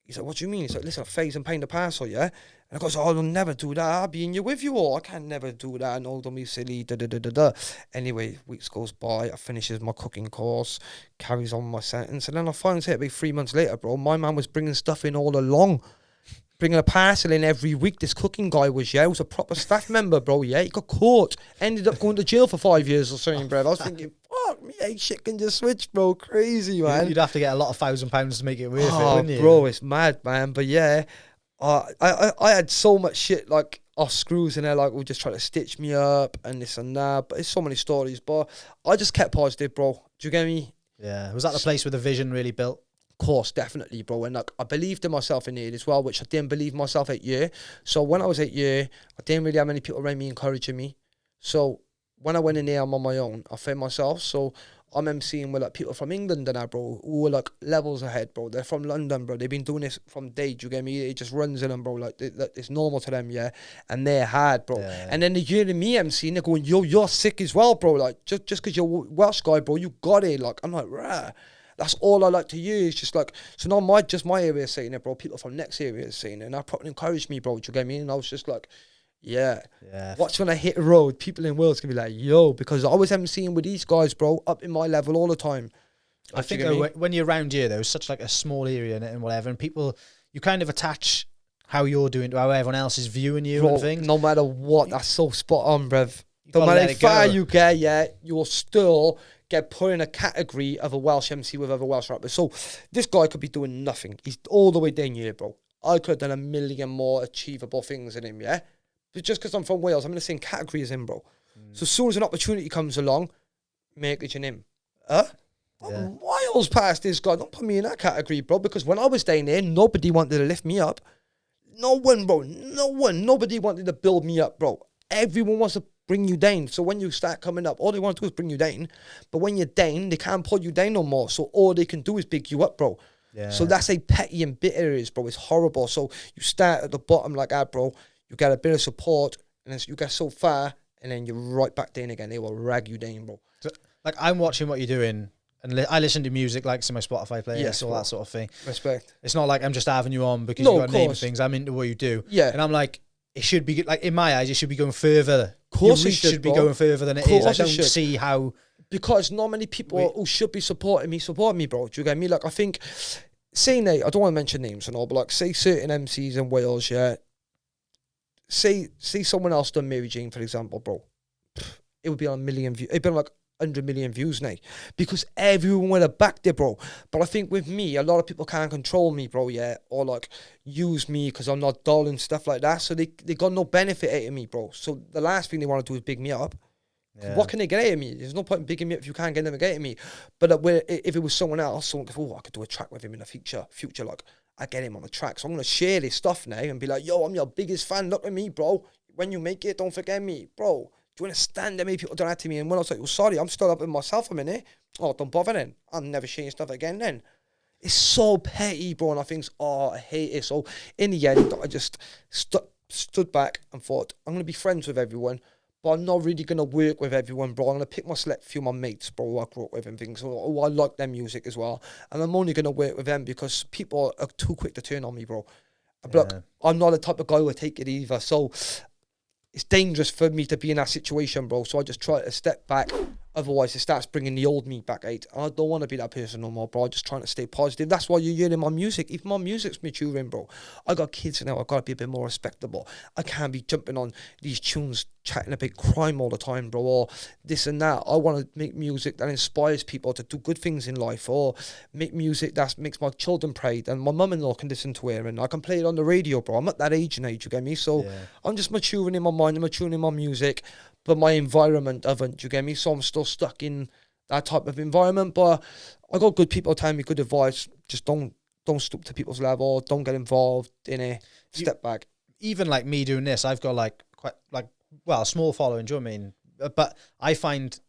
He's like, what do you mean? He's like, listen, £1,000 a parcel, yeah? And I goes, oh, I'll never do that. I'll be in you with you all. I can't never do that. And all don't be silly, da-da-da-da-da. Anyway, weeks goes by. I finishes my cooking course, carries on my sentence. And then I finally say, about 3 months later, bro, my man was bringing stuff in all along. Bringing a parcel in every week. This cooking guy was, yeah, he was a proper staff member, bro, yeah. He got caught. Ended up going to jail for 5 years or something, bro. I was thinking, fuck me, hey, shit can just switch, bro. Crazy, man. You'd have to get a lot of £1,000 to make it worth it, wouldn't you? Bro, it's mad, man. But yeah, I had so much shit, like, off screws in there, like, we just try to stitch me up and this and that. But it's so many stories. But I just kept positive, bro. Do you get me? Yeah. Was that the place where the vision really built? Course, definitely, bro. And like, I believed in myself in it as well, which I didn't believe myself at year. So when I was at year, I didn't really have many people around me encouraging me. So when I went in there, I'm on my own. I found myself. So I'm emceeing with like people from England and that, bro, who were like levels ahead, bro. They're from London, bro. They've been doing this from day. Do you get me? It just runs in them, bro. Like it's normal to them, yeah. And they're hard, bro. Yeah. And then the year of me emceeing, they're going, yo, you're sick as well, bro. Like just because you're a Welsh guy, bro, you got it. Like I'm like, rah. That's all I like to use. Just like, so now my area is saying it, bro. People from next area is saying it. And that probably encouraged me, bro. Do you get me? And I was just like, yeah. Watch when I hit the road, people in Wales can be like, yo, because I was emceeing with these guys, bro, up in my level all the time. I think when you're around here, though, it's such like a small area and whatever, and people, you kind of attach how you're doing to how everyone else is viewing you, bro, and things. No matter what, that's so spot on, bruv. No matter how far you get, yeah, you will still get put in a category of a Welsh MC with other Welsh rappers. So this guy could be doing nothing. He's all the way down here, bro. I could have done a million more achievable things than him, yeah? But just because I'm from Wales, I'm in the same category as him, bro. So as soon as an opportunity comes along, Murkage and him. I'm miles past this guy. Don't put me in that category, bro, because when I was down there, nobody wanted to lift me up. No one, bro. No one. Nobody wanted to build me up, bro. Everyone wants to bring you down. So when you start coming up, all they want to do is bring you down. But when you're down, they can't pull you down no more. So all they can do is pick you up, bro. Yeah. So that's how petty and bitter it is, bro. It's horrible. So you start at the bottom like that, bro. You get a bit of support, and then you get so far, and then you're right back down again. They will rag you down, bro. So, like, I'm watching what you're doing, and I listen to music, like, to my Spotify playlist, all that sort of thing. Respect. It's not like I'm just having you on because you've got to name things. I'm into what you do. Yeah. And I'm like, it should be, like, in my eyes, it should be going further. Of course it should be going further than it is. I don't see how... Because not many people who should be supporting me, support me, bro. Do you get me? Like, I think, say, I don't want to mention names and all, but, like, say certain MCs in Wales, yeah, say someone else done Mary Jane, for example, bro. It would be on 1 million views. It'd be on like 100 million views now. Because everyone would have backed it, bro. But I think with me, a lot of people can't control me, bro, yeah. Or like use me because I'm not dull and stuff like that. So they got no benefit out of me, bro. So the last thing they want to do is big me up. Yeah. What can they get out of me? There's no point in bigging me up if you can't get them to get out of me. But if it was someone else, someone goes, oh, I could do a track with him in the future, like, I get him on the track. So I'm going to share this stuff now and be like, yo, I'm your biggest fan. Look at me, bro. When you make it, don't forget me. Bro, do you understand that many people do that to me? And when I was like, oh, sorry, I'm still up with myself a minute. Oh, don't bother then. I'll never sharing stuff again then. It's so petty, bro. And I think, I hate it. So in the end, I just stood back and thought, I'm going to be friends with everyone. but I'm not really gonna work with everyone, bro. I'm gonna pick my select few of my mates, bro, who I grew up with and things. So I like their music as well, and I'm only gonna work with them because people are too quick to turn on me, bro. But look, I'm not the type of guy who will take it either. So it's dangerous for me to be in that situation, bro. So I just try to step back. Otherwise, it starts bringing the old me back, right? I don't want to be that person no more, bro. I'm just trying to stay positive. That's why you're hearing my music. If my music's maturing, bro, I got kids now. I got to be a bit more respectable. I can't be jumping on these tunes, chatting about crime all the time, bro, or this and that. I want to make music that inspires people to do good things in life, or make music that makes my children proud, and my mum-in-law can listen to it, and I can play it on the radio, bro. I'm at that age now, you get me? So I'm just maturing in my mind, I'm maturing in my music, but my environment haven't, you get me? So I'm still stuck in that type of environment, but I got good people telling me good advice. Just don't stoop to people's level, don't get involved in it, step back. Even like me doing this, I've got like quite like, well, a small following, do you know what I mean? But I find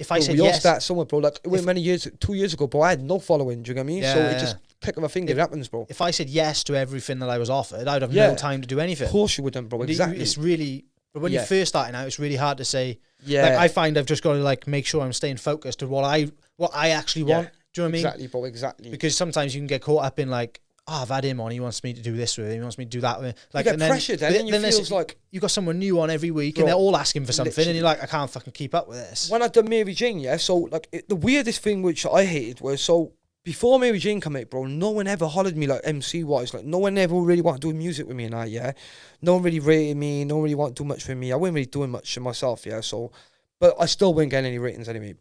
if I say yes... We all start somewhere, bro. Like, many years, 2 years ago, bro, I had no following, do you get me? So it just, click of a finger, it happens, bro. If I said yes to everything that I was offered, I'd have no time to do anything. Of course you wouldn't, bro, exactly. It's really... But when you're first starting out, it's really hard to say. Yeah. Like, I find I've just got to like make sure I'm staying focused to what I actually want. Do you know what I mean? Exactly, bro, exactly. Because sometimes you can get caught up in like, I've had him on, he wants me to do this with him, he wants me to do that with him. Like, you get pressured then you feel like... You got someone new on every week, bro, and they're all asking for something, and you're like, I can't fucking keep up with this. When I done Mary Jane, so like, the weirdest thing which I hated was, so before Mary Jane came out, bro, no one ever hollered me like MC-wise. Like, no one ever really wanted to do music with me and that, No one really rated me, no one really wanted to do much for me. I wasn't really doing much for myself, so... But I still wouldn't get any ratings anyway.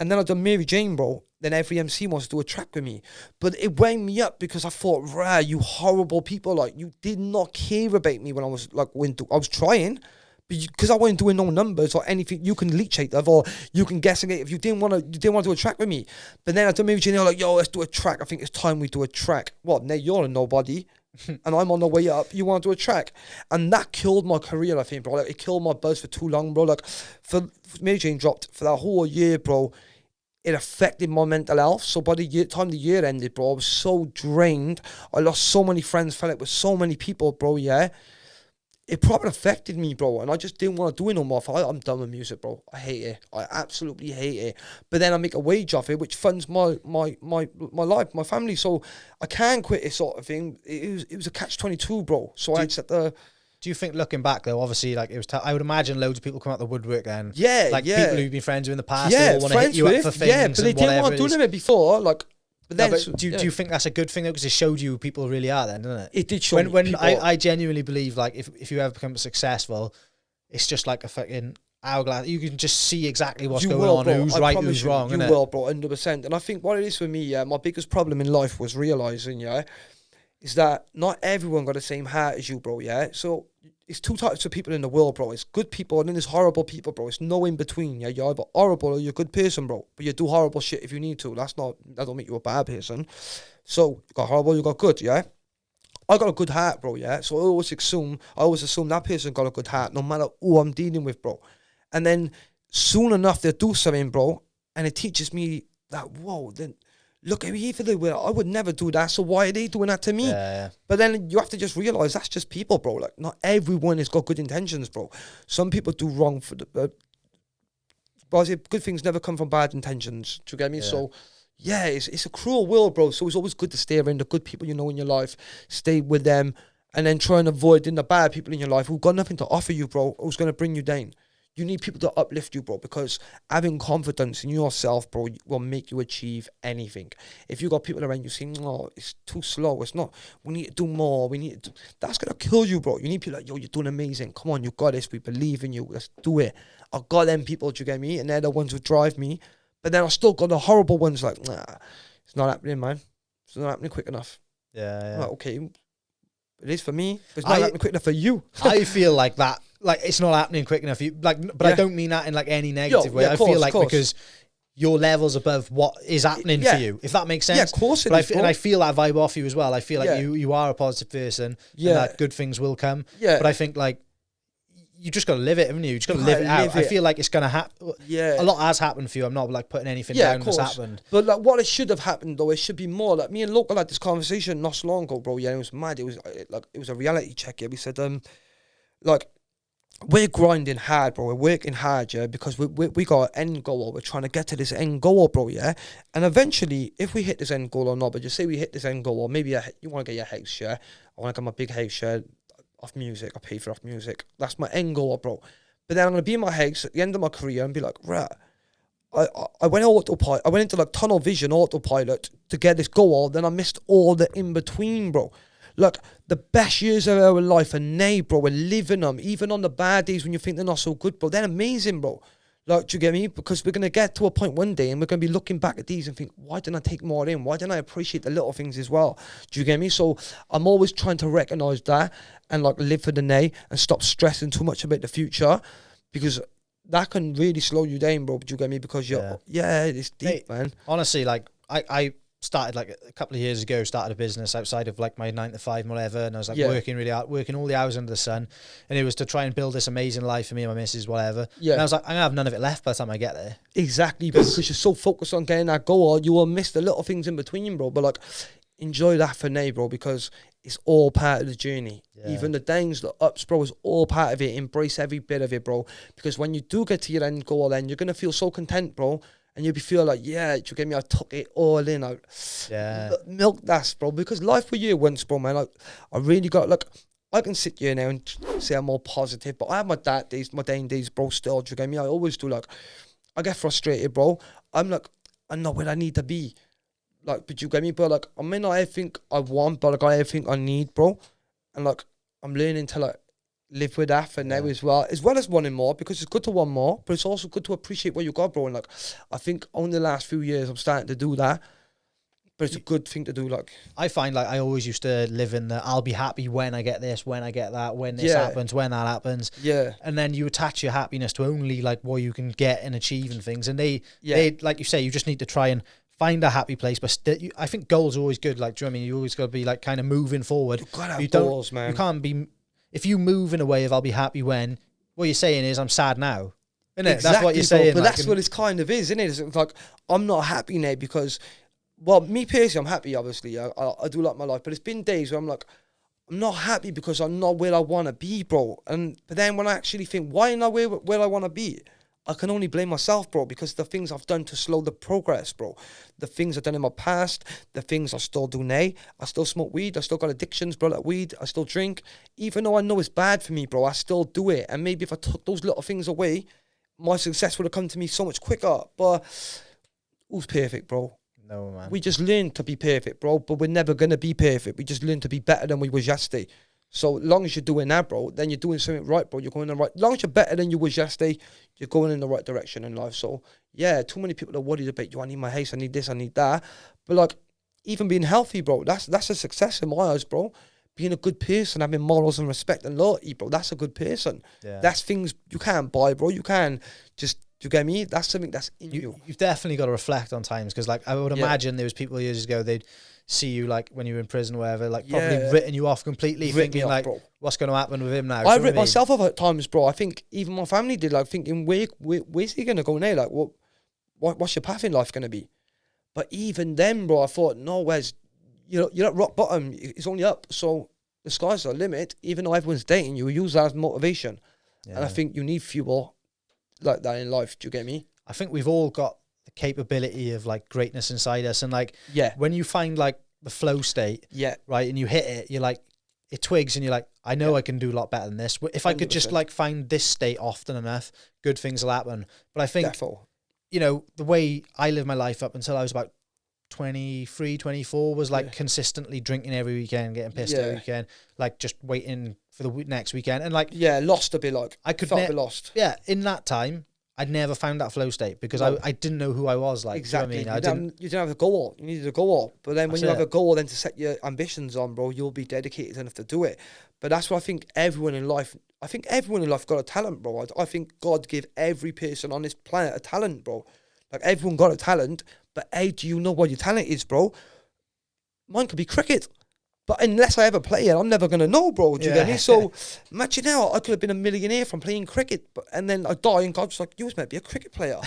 And then I done Mary Jane, bro. Then every MC wants to do a track with me. But it wound me up because I thought, rah, you horrible people. Like, you did not care about me when I was, like, I was trying. Because I wasn't doing no numbers or anything. You can leech it, or you can guess it if you didn't want to do a track with me. But then I done Mary Jane, they're like, yo, let's do a track. I think it's time we do a track. What? Now you're a nobody. And I'm on the way up, you want to do a track. And that killed my career, I think, bro. Like, it killed my buzz for too long, bro. Like, for Mary Jane dropped for that whole year, bro, it affected my mental health. So by the time the year ended, bro, I was so drained. I lost so many friends, fell out with so many people, bro, It probably affected me, bro, and I just didn't want to do it no more. I'm done with music, bro. I hate it. I absolutely hate it. But then I make a wage off it, which funds my life, my family. So I can quit it, sort of thing. It was a catch-22, bro. So I had to... Do you think, looking back though, obviously, like, it was, I would imagine loads of people come out the woodwork then. Like people who've been friends with in the past, they all want to hit you up for things. But they didn't want to do it before, like. But then, do you think that's a good thing though? Because it showed you who people really are, then, didn't it? It did show. When I genuinely believe, like, if you ever become successful, it's just like a fucking hourglass. You can just see exactly what's going on, bro. Who's right, who's wrong. You will, bro, 100%. And I think what it is for me, my biggest problem in life was realizing, is that not everyone got the same heart as you, bro. So it's two types of people in the world, bro. It's good people and then there's horrible people, bro. It's no in between. You're either horrible or you're a good person, bro. But you do horrible shit if you need to. That don't make you a bad person. So you got horrible, you got good, I got a good heart, bro, So I always assume that person got a good heart, no matter who I'm dealing with, bro. And then soon enough they'll do something, bro, and it teaches me that, whoa, then look at me for the way I would never do that, so why are they doing that to me? But then you have to just realize that's just people, bro. Like, not everyone has got good intentions, bro. Some people do wrong for the but I say good things never come from bad intentions. Do you get me? So it's a cruel world, bro. So it's always good to stay around the good people you know in your life, stay with them, and then try and avoid the bad people in your life who've got nothing to offer you, bro, who's going to bring you down. You need people to uplift you, bro, because having confidence in yourself, bro, will make you achieve anything. If you got people around you saying, "No, it's too slow. It's not. We need to do more. That's gonna kill you, bro. You need people like, yo, you're doing amazing. Come on, you got this. We believe in you. Let's do it." I got them people, do you get me? And they're the ones who drive me. But then I still got the horrible ones like, nah, it's not happening, man. It's not happening quick enough. Yeah. Like, okay, it is for me. But it's not happening quick enough for you. I feel like that. Like, it's not happening quick enough. But I don't mean that in like any negative way. I feel like because your level's above what is happening for you, if that makes sense. Yeah, of course it is. And I feel that vibe off you as well. I feel like you are a positive person and that good things will come. Yeah. But I think like you just got to live it, haven't you? You just got to live it out. I feel like it's going to happen. Yeah. A lot has happened for you. I'm not like putting anything down that's happened. But like what it should have happened though, it should be more like me and Local had this conversation not so long ago, bro. Yeah, it was mad. It was a reality check. Yeah, we said like we're grinding hard, bro. We're working hard, yeah, because we got an end goal. We're trying to get to this end goal, bro, yeah. And eventually, if we hit this end goal or not, but just say we hit this end goal, or maybe you want to get your house, yeah. I want to get my big house, yeah, off music. I pay for off music. That's my end goal, bro. But then I'm gonna be in my house at the end of my career and be like, right. I went autopilot. I went into like tunnel vision autopilot to get this goal. Then I missed all the in between, bro. Like, the best years of our life are now, bro. We're living them. Even on the bad days when you think they're not so good, bro. They're amazing, bro. Like, do you get me? Because we're going to get to a point one day and we're going to be looking back at these and think, why didn't I take more in? Why didn't I appreciate the little things as well? Do you get me? So I'm always trying to recognize that and like live for the now and stop stressing too much about the future, because that can really slow you down, bro. Do you get me? Because it's deep, man. Honestly, like I started like a couple of years ago, started a business outside of like my 9 to 5 and whatever, and I was like working really hard, working all the hours under the sun, and it was to try and build this amazing life for me and my missus, whatever. Yeah. And I was like, I'm gonna have none of it left by the time I get there. Exactly, because you're so focused on getting that goal, you will miss the little things in between, bro. But like, enjoy that for now, bro, because it's all part of the journey. Yeah. Even the downs, the ups, bro, is all part of it. Embrace every bit of it, bro, because when you do get to your end goal, then you're gonna feel so content, bro. And you'll be feel like, yeah, do you get me? I took it all in. Milk that, bro. Because life for you once, bro, man. Like, I really got, like, I can sit here now and say I'm more positive, but I have my down days, bro, still. Do you get me? I always do, like, I get frustrated, bro. I'm like, I'm not where I need to be. Like, but you get me? But, like, I may not everything I want, but, like, I everything I need, bro. And, like, I'm learning to, like, live with that for now as well as wanting more, because it's good to want more, but it's also good to appreciate what you got, bro. And like, I think only the last few years I'm starting to do that, but it's a good thing to do. Like, I find like I always used to live in the I'll be happy when I get this, when I get that, when this happens, when that happens. Yeah. And then you attach your happiness to only like what you can get and achieve and things. And they like you say, you just need to try and find a happy place, but I think goals are always good. Like, do you know what I mean? You always got to be like kind of moving forward. You've got to have goals, man. You can't be. If you move in a way of I'll be happy when, what you're saying is I'm sad now. Isn't it? Exactly, that's what you're saying. But like, that's what it's kind of is, isn't it? It's like, I'm not happy now because, well, me personally, I'm happy, obviously. I do like my life. But it's been days where I'm like, I'm not happy because I'm not where I want to be, bro. But then when I actually think, why am I where I want to be? I can only blame myself, bro, because the things I've done to slow the progress, bro. The things I've done in my past, the things I still do now. I still smoke weed. I still got addictions, bro, like weed. I still drink. Even though I know it's bad for me, bro, I still do it. And maybe if I took those little things away, my success would have come to me so much quicker. But who's perfect, bro? No, man. We just learn to be perfect, bro, but we're never going to be perfect. We just learn to be better than we was yesterday. So long as you're doing that, bro, then you're doing something right, bro. You're going in the right. As long as you're better than you was yesterday, you're going in the right direction in life. So yeah, too many people are worried about you. I need my house. I need this. I need that. But like, even being healthy, bro, that's a success in my eyes, bro. Being a good person, having morals and respect and loyalty, bro, that's a good person. Yeah. That's things you can't buy, bro. You can just. Do you get me? That's something that's in you. You've definitely got to reflect on times, because like I would imagine there was people years ago, they'd see you like when you were in prison or whatever, like probably written you off completely, thinking like, bro, what's going to happen with him now? I ripped myself off at times, bro. I think even my family did, like thinking, where's he going to go now? Like, what's your path in life going to be? But even then, bro, I thought, no, you're at rock bottom. It's only up. So the sky's the limit. Even though everyone's dating you, use that as motivation. Yeah. And I think you need fuel like that in life. Do you get me? I think we've all got the capability of like greatness inside us, and like when you find like the flow state, right, and you hit it, you're like, it twigs and you're like, I know I can do a lot better than this. If I could just like find this state often enough, good things will happen. But I think you know, the way I lived my life up until I was about 23, 24 was like consistently drinking every weekend, getting pissed every weekend, like just waiting for the next weekend, and like lost a bit. Like I could felt a bit lost. Yeah, in that time, I'd never found that flow state because I didn't know who I was. Like exactly, you know what I mean? You didn't have a goal. You needed a goal, but then when you have a goal, then to set your ambitions on, bro, you'll be dedicated enough to do it. But that's what I think everyone in life. I think everyone in life got a talent, bro. I think God gave every person on this planet a talent, bro. Like everyone got a talent, but hey, do you know what your talent is, bro? Mine could be cricket. But unless I ever play it, I'm never going to know, bro. Do you get me? So imagine now, I could have been a millionaire from playing cricket, and then I die and God's like, you was meant to be a cricket player.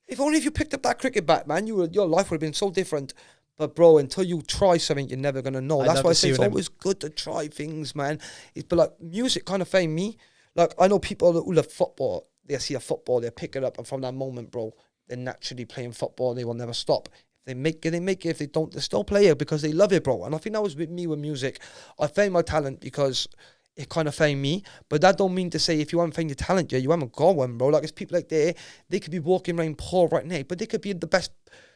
If only if you picked up that cricket bat, man, your life would have been so different. But bro, until you try something, you're never going to know. That's why I say it's always good to try things, man. But like music kind of found me. Like, I know people who love football, they see a football, they pick it up, and from that moment, bro, they're naturally playing football, they will never stop. If they make it, they make it. If they don't, they still play it because they love it, bro. And I think that was with me with music. I found my talent because it kind of found me, but that don't mean to say if you haven't found your talent yet, you haven't got one, bro. Like, it's people like they could be walking around poor right now, but they could be the best,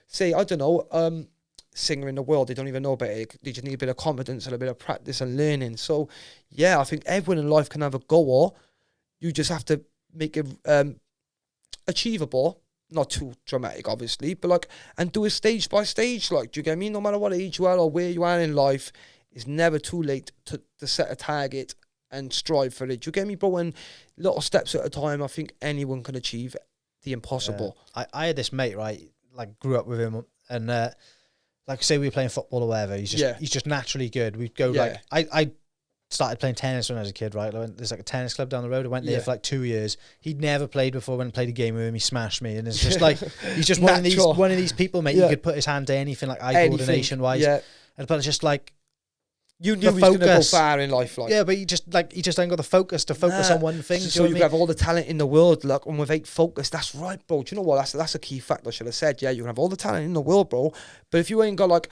say, I don't know, singer in the world. They don't even know about it. They just need a bit of confidence and a bit of practice and learning. So, yeah, I think everyone in life can have a goal. You just have to make it achievable. Not too dramatic, obviously, but like, and do it stage by stage. Like, do you get me? No matter what age you are or where you are in life, it's never too late to set a target and strive for it. Do you get me, bro? And little steps at a time, I think anyone can achieve the impossible. Yeah. I had this mate, right? Like, grew up with him, and like, say we were playing football or whatever. He's just naturally good. We'd go like, I started playing tennis when I was a kid, right? There's like a tennis club down the road. I went there for like 2 years. He'd never played before. Went and played a game with him. He smashed me, and it's just like, he's just one of these people, mate. You could put his hand to anything, like eye coordination wise. Yeah. But it's just like, you knew he was going to go far in life, like. Yeah, but he just ain't got the focus to focus on one thing. So you have all the talent in the world, look, and without focus, that's right, bro. Do you know what? That's a key fact I should have said. Yeah, you can have all the talent in the world, bro, but if you ain't got like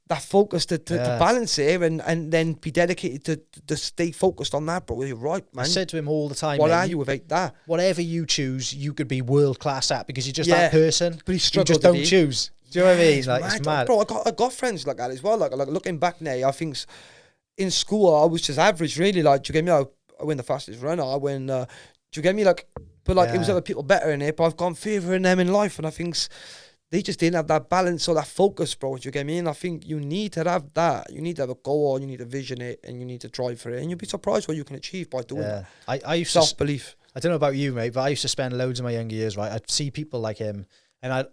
that focus to balance it and then be dedicated to stay focused on that, bro, you're right, man. I said to him all the time, what are you without that? Whatever you choose, you could be world class at, because you're just that person. But he struggled. You just don't choose. Do you know what I mean? Like, it's mad. Bro, I got friends like that as well. Like looking back now, I think in school I was just average, really. Like, do you get me? I win the fastest runner. I win. Do you get me? Like, but like, it was other people better in it. But I've gone further in them in life, and I think they just didn't have that balance or that focus, bro. Do you get me? And I think you need to have that. You need to have a goal, you need to vision it, and you need to drive for it. And you'll be surprised what you can achieve by doing that. I used self-belief. I don't know about you, mate, but I used to spend loads of my younger years, right? I'd see people like him, and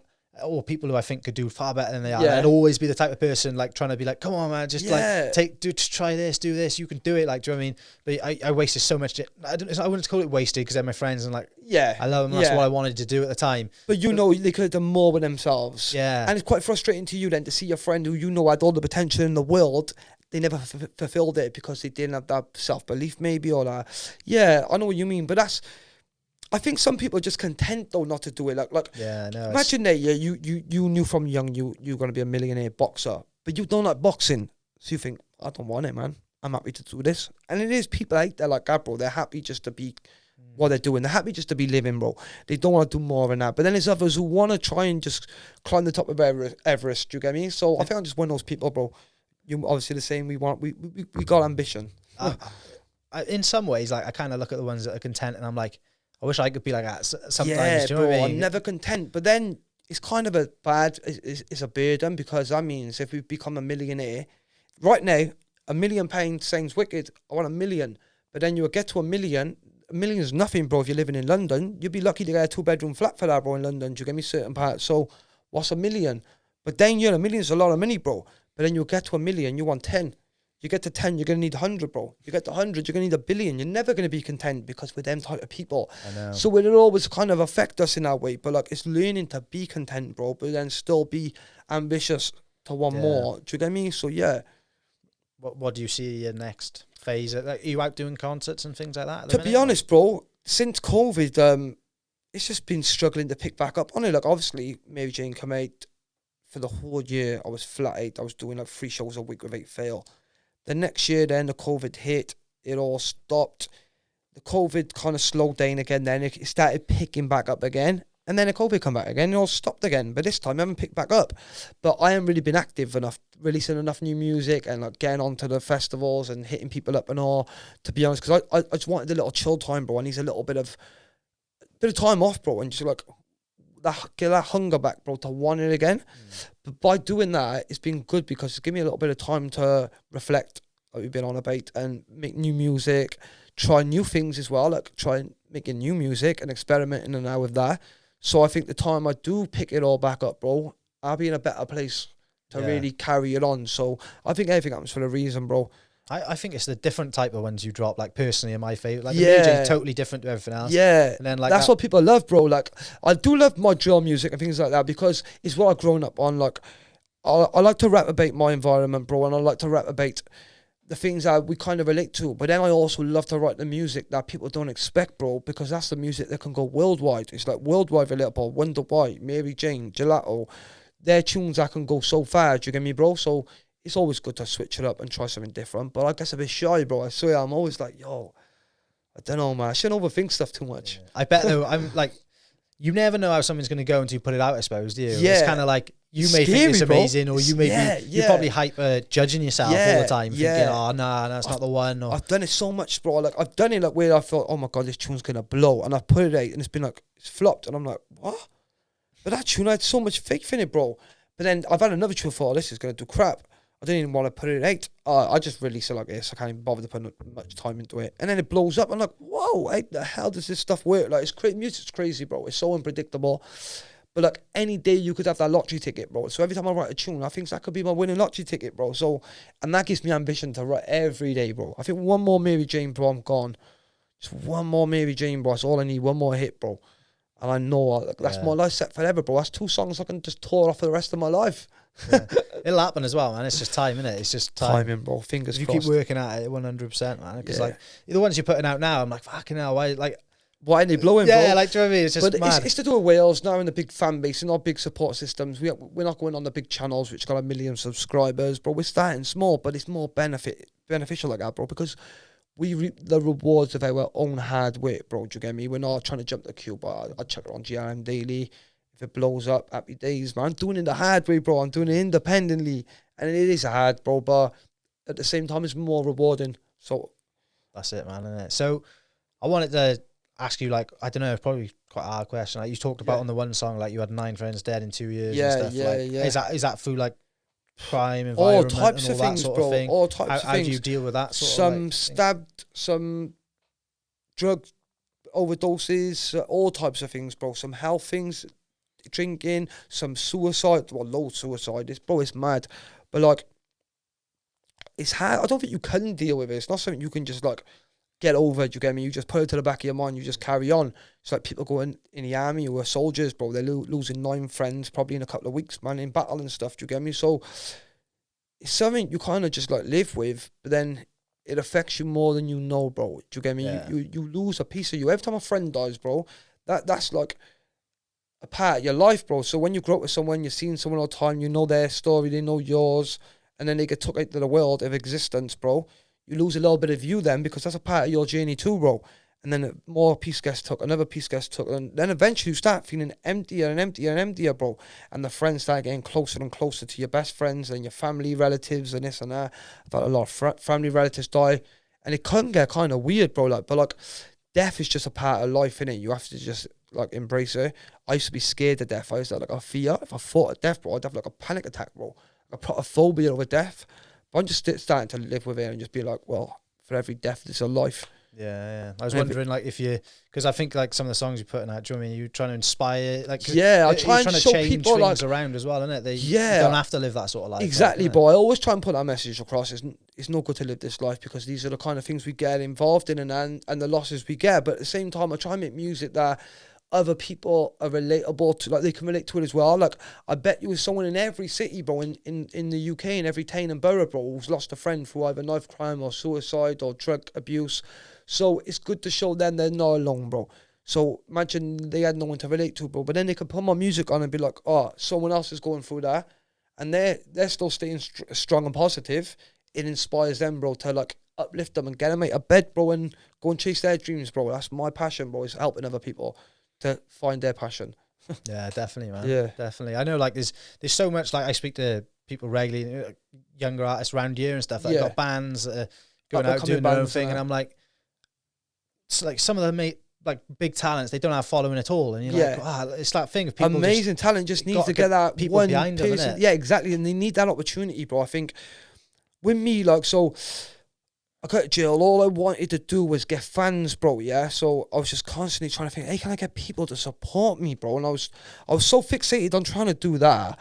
or people who I think could do far better than they are. Yeah. I'd always be the type of person like trying to be like, come on, man, just just try this, do this, you can do it. Like, do you know what I mean? But I wasted so much. I wouldn't call it wasted, because they're my friends and like, I love them. That's what I wanted to do at the time. But you know, they could have done more with themselves. Yeah. And it's quite frustrating to you then to see your friend who you know had all the potential in the world, they never fulfilled it because they didn't have that self-belief maybe, or that. Yeah, I know what you mean, but I think some people are just content though not to do it. Like imagine that you knew from young you're gonna be a millionaire boxer, but you don't like boxing, so you think, I don't want it, man. I'm happy to do this. And it is people out there like that, bro. They're happy just to be what they're doing. They're happy just to be living, bro. They don't want to do more than that. But then there's others who want to try and just climb the top of Everest. Do you get me? So I think I'm just one of those people, bro. You obviously the same. We got ambition. In some ways, like, I kind of look at the ones that are content, and I'm like, I wish I could be like that sometimes. Yeah, do you know bro, what I mean? I'm never content. But then it's kind of it's a burden, because that means if we become a millionaire, right now, £1 million sounds wicked. I want 1 million. But then you'll get to 1 million. 1 million is nothing, bro. If you're living in London, you'd be lucky to get a 2-bedroom flat for that, bro, in London. Do you get me? Certain parts. So what's 1 million? But then, $1 million is a lot of money, bro. But then you'll get to 1 million, you want 10. You get to 10, you're going to need 100, bro. You get to 100, you're going to need 1 billion. You're never going to be content, because we're them type of people. I know. So it'll always kind of affect us in that way. But like, it's learning to be content, bro, but then still be ambitious to want more. Do you get me? So yeah. What do you see your next phase? Are you out doing concerts and things like that? To be honest, bro, since COVID, it's just been struggling to pick back up on it. Like, obviously, Mary Jane come out for the whole year. I was flat out. I was doing like 3 shows a week without fail. The next year, then the COVID hit. It all stopped. The COVID kind of slowed down again. Then it started picking back up again. And then the COVID come back again. It all stopped again. But this time, I haven't picked back up. But I haven't really been active enough, releasing enough new music and like getting onto the festivals and hitting people up and all, to be honest. Because I just wanted a little chill time, bro. I need a little bit of time off, bro. And just like, get that hunger back, bro, to want it again. But by doing that, it's been good, because it's given me a little bit of time to reflect, like we've been on about, and make new music, try new things as well, like try making new music and experimenting and now with that. So I think the time I do pick it all back up, bro, I'll be in a better place to really carry it on. So I think everything happens for a reason, bro. I think it's the different type of ones you drop. Like, personally, in my favourite, like the music is totally different to everything else. Yeah, and then like that's what people love, bro. Like, I do love my drill music and things like that, because it's what I've grown up on. Like, I like to rap about my environment, bro, and I like to rap about the things that we kind of relate to. But then I also love to write the music that people don't expect, bro, because that's the music that can go worldwide. It's like worldwide relatable. Wonder Why, Mary Jane, Gelato, they're tunes that can go so far. Do you get me, bro? So it's always good to switch it up and try something different. But I guess a bit shy, bro. I swear, I'm always like, yo, I don't know, man. I shouldn't overthink stuff too much. I bet though, I'm like, you never know how something's going to go until you put it out, I suppose, do you? Yeah. It's kind of like, you may think it's amazing, or you may be, you're probably hyper judging yourself all the time, thinking, oh, nah, that's not the one. Or I've done it so much, bro. Like, I've done it like where I thought, oh my God, this tune's going to blow. And I've put it out and it's been like, it's flopped. And I'm like, what? But that tune, I had so much faith in it, bro. But then I've had another tune, thought, oh, this is going to do crap. I didn't even want to put it out. I just released it like this. I can't even bother to put much time into it. And then it blows up. I'm like, whoa, how the hell does this stuff work? Like, it's crazy. Music's crazy, bro. It's so unpredictable. But like, any day you could have that lottery ticket, bro. So every time I write a tune, I think that could be my winning lottery ticket, bro. So, and that gives me ambition to write every day, bro. I think one more Mary Jane, bro, I'm gone. Just one more Mary Jane, bro. That's all I need. One more hit, bro. And I know that's my life set forever, bro. That's 2 songs I can just tour off for the rest of my life. Yeah. It'll happen as well, man. It's just time, innit? It's just time. Timing, bro. Fingers crossed. You keep working at it 100%, man. Because like the ones you're putting out now, I'm like, fucking hell, why? Like, why are they blowing, bro? Yeah, like, do you know what I mean? It's just but mad. It's to do with Wales now in the big fan base and our big support systems. We're not going on the big channels which got 1 million subscribers, bro. We're starting small, but it's more beneficial like that, bro, because we reap the rewards of our own hard work, bro. Do you get me? We're not trying to jump the queue, but I check it on GRM daily. If it blows up, happy days, man. I'm doing it the hard way, bro. I'm doing it independently. And it is hard, bro, but at the same time, it's more rewarding. So that's it, man, isn't it? So I wanted to ask you, like, I don't know, it's probably quite a hard question. Like you talked about on the one song, like you had 9 friends dead in 2 years and stuff. Is that through like crime, environment, all types and all of that things, sort bro. of thing? All types of things. How do you deal with that sort some of like stabbed, some drug overdoses, all types of things, bro. Some health things, drinking, some suicide. Well, low suicide. It's mad. But like, it's hard. I don't think you can deal with it. It's not something you can just like get over. Do you get me? You just put it to the back of your mind. You just carry on. It's like people going in the army who are soldiers, bro. They're losing 9 friends probably in a couple of weeks, man, in battle and stuff. Do you get me? So it's something you kind of just like live with, but then it affects you more than you know, bro. Do you get me? Yeah. You lose a piece of you. Every time a friend dies, bro, that's like a part of your life, bro. So when you grow up with someone, you're seeing someone all the time, you know their story, they know yours, and then they get took out to the world of existence, bro. You lose a little bit of you then, because that's a part of your journey too, bro. And then more piece gets took, another piece gets took, and then eventually you start feeling emptier and emptier and emptier, bro. And the friends start getting closer and closer to your best friends and your family, relatives, and this and that. I've had a lot of family relatives die, and it can get kind of weird, bro. Like, but like, death is just a part of life, innit? You have to just like embrace it. I used to be scared of death. I used to have like a fear. If I thought of death, bro, I'd have like a panic attack, bro. Like a phobia over death. But I'm just starting to live with it and just be like, well, for every death, there's a life. Yeah. I was wondering, like, if you, because I think like some of the songs you're putting out, do you know what I mean? You're trying to inspire, like, I try and show people things like around as well, isn't it? They don't have to live that sort of life. Exactly, but I always try and put that message across. It's no good to live this life because these are the kind of things we get involved in and the losses we get. But at the same time, I try and make music that other people are relatable to, like they can relate to it as well. Like, I bet you was someone in every city, bro, in the UK, in every town and borough, bro, who's lost a friend through either knife crime or suicide or drug abuse. So it's good to show them they're not alone, bro. So imagine they had no one to relate to, bro, but then they could put my music on and be like, oh, someone else is going through that, and they're still staying strong and positive. It inspires them, bro, to like uplift them and get them out of bed, bro, and go and chase their dreams, bro. That's my passion, bro, is helping other people to find their passion. Yeah, definitely, man. Yeah, definitely. I know, like, there's so much, like, I speak to people regularly, younger artists around here and stuff, that got bands that are going out doing their own thing, and I'm like, it's like some of them like big talents, they don't have following at all, and you're like, wow, it's that thing of people amazing talent just needs to get that people one behind person. them, innit? Yeah, exactly, and they need that opportunity, bro. I think with me, like, so I got to jail. All I wanted to do was get fans, bro. Yeah, so I was just constantly trying to think, hey, can I get people to support me, bro? And I was so fixated on trying to do that,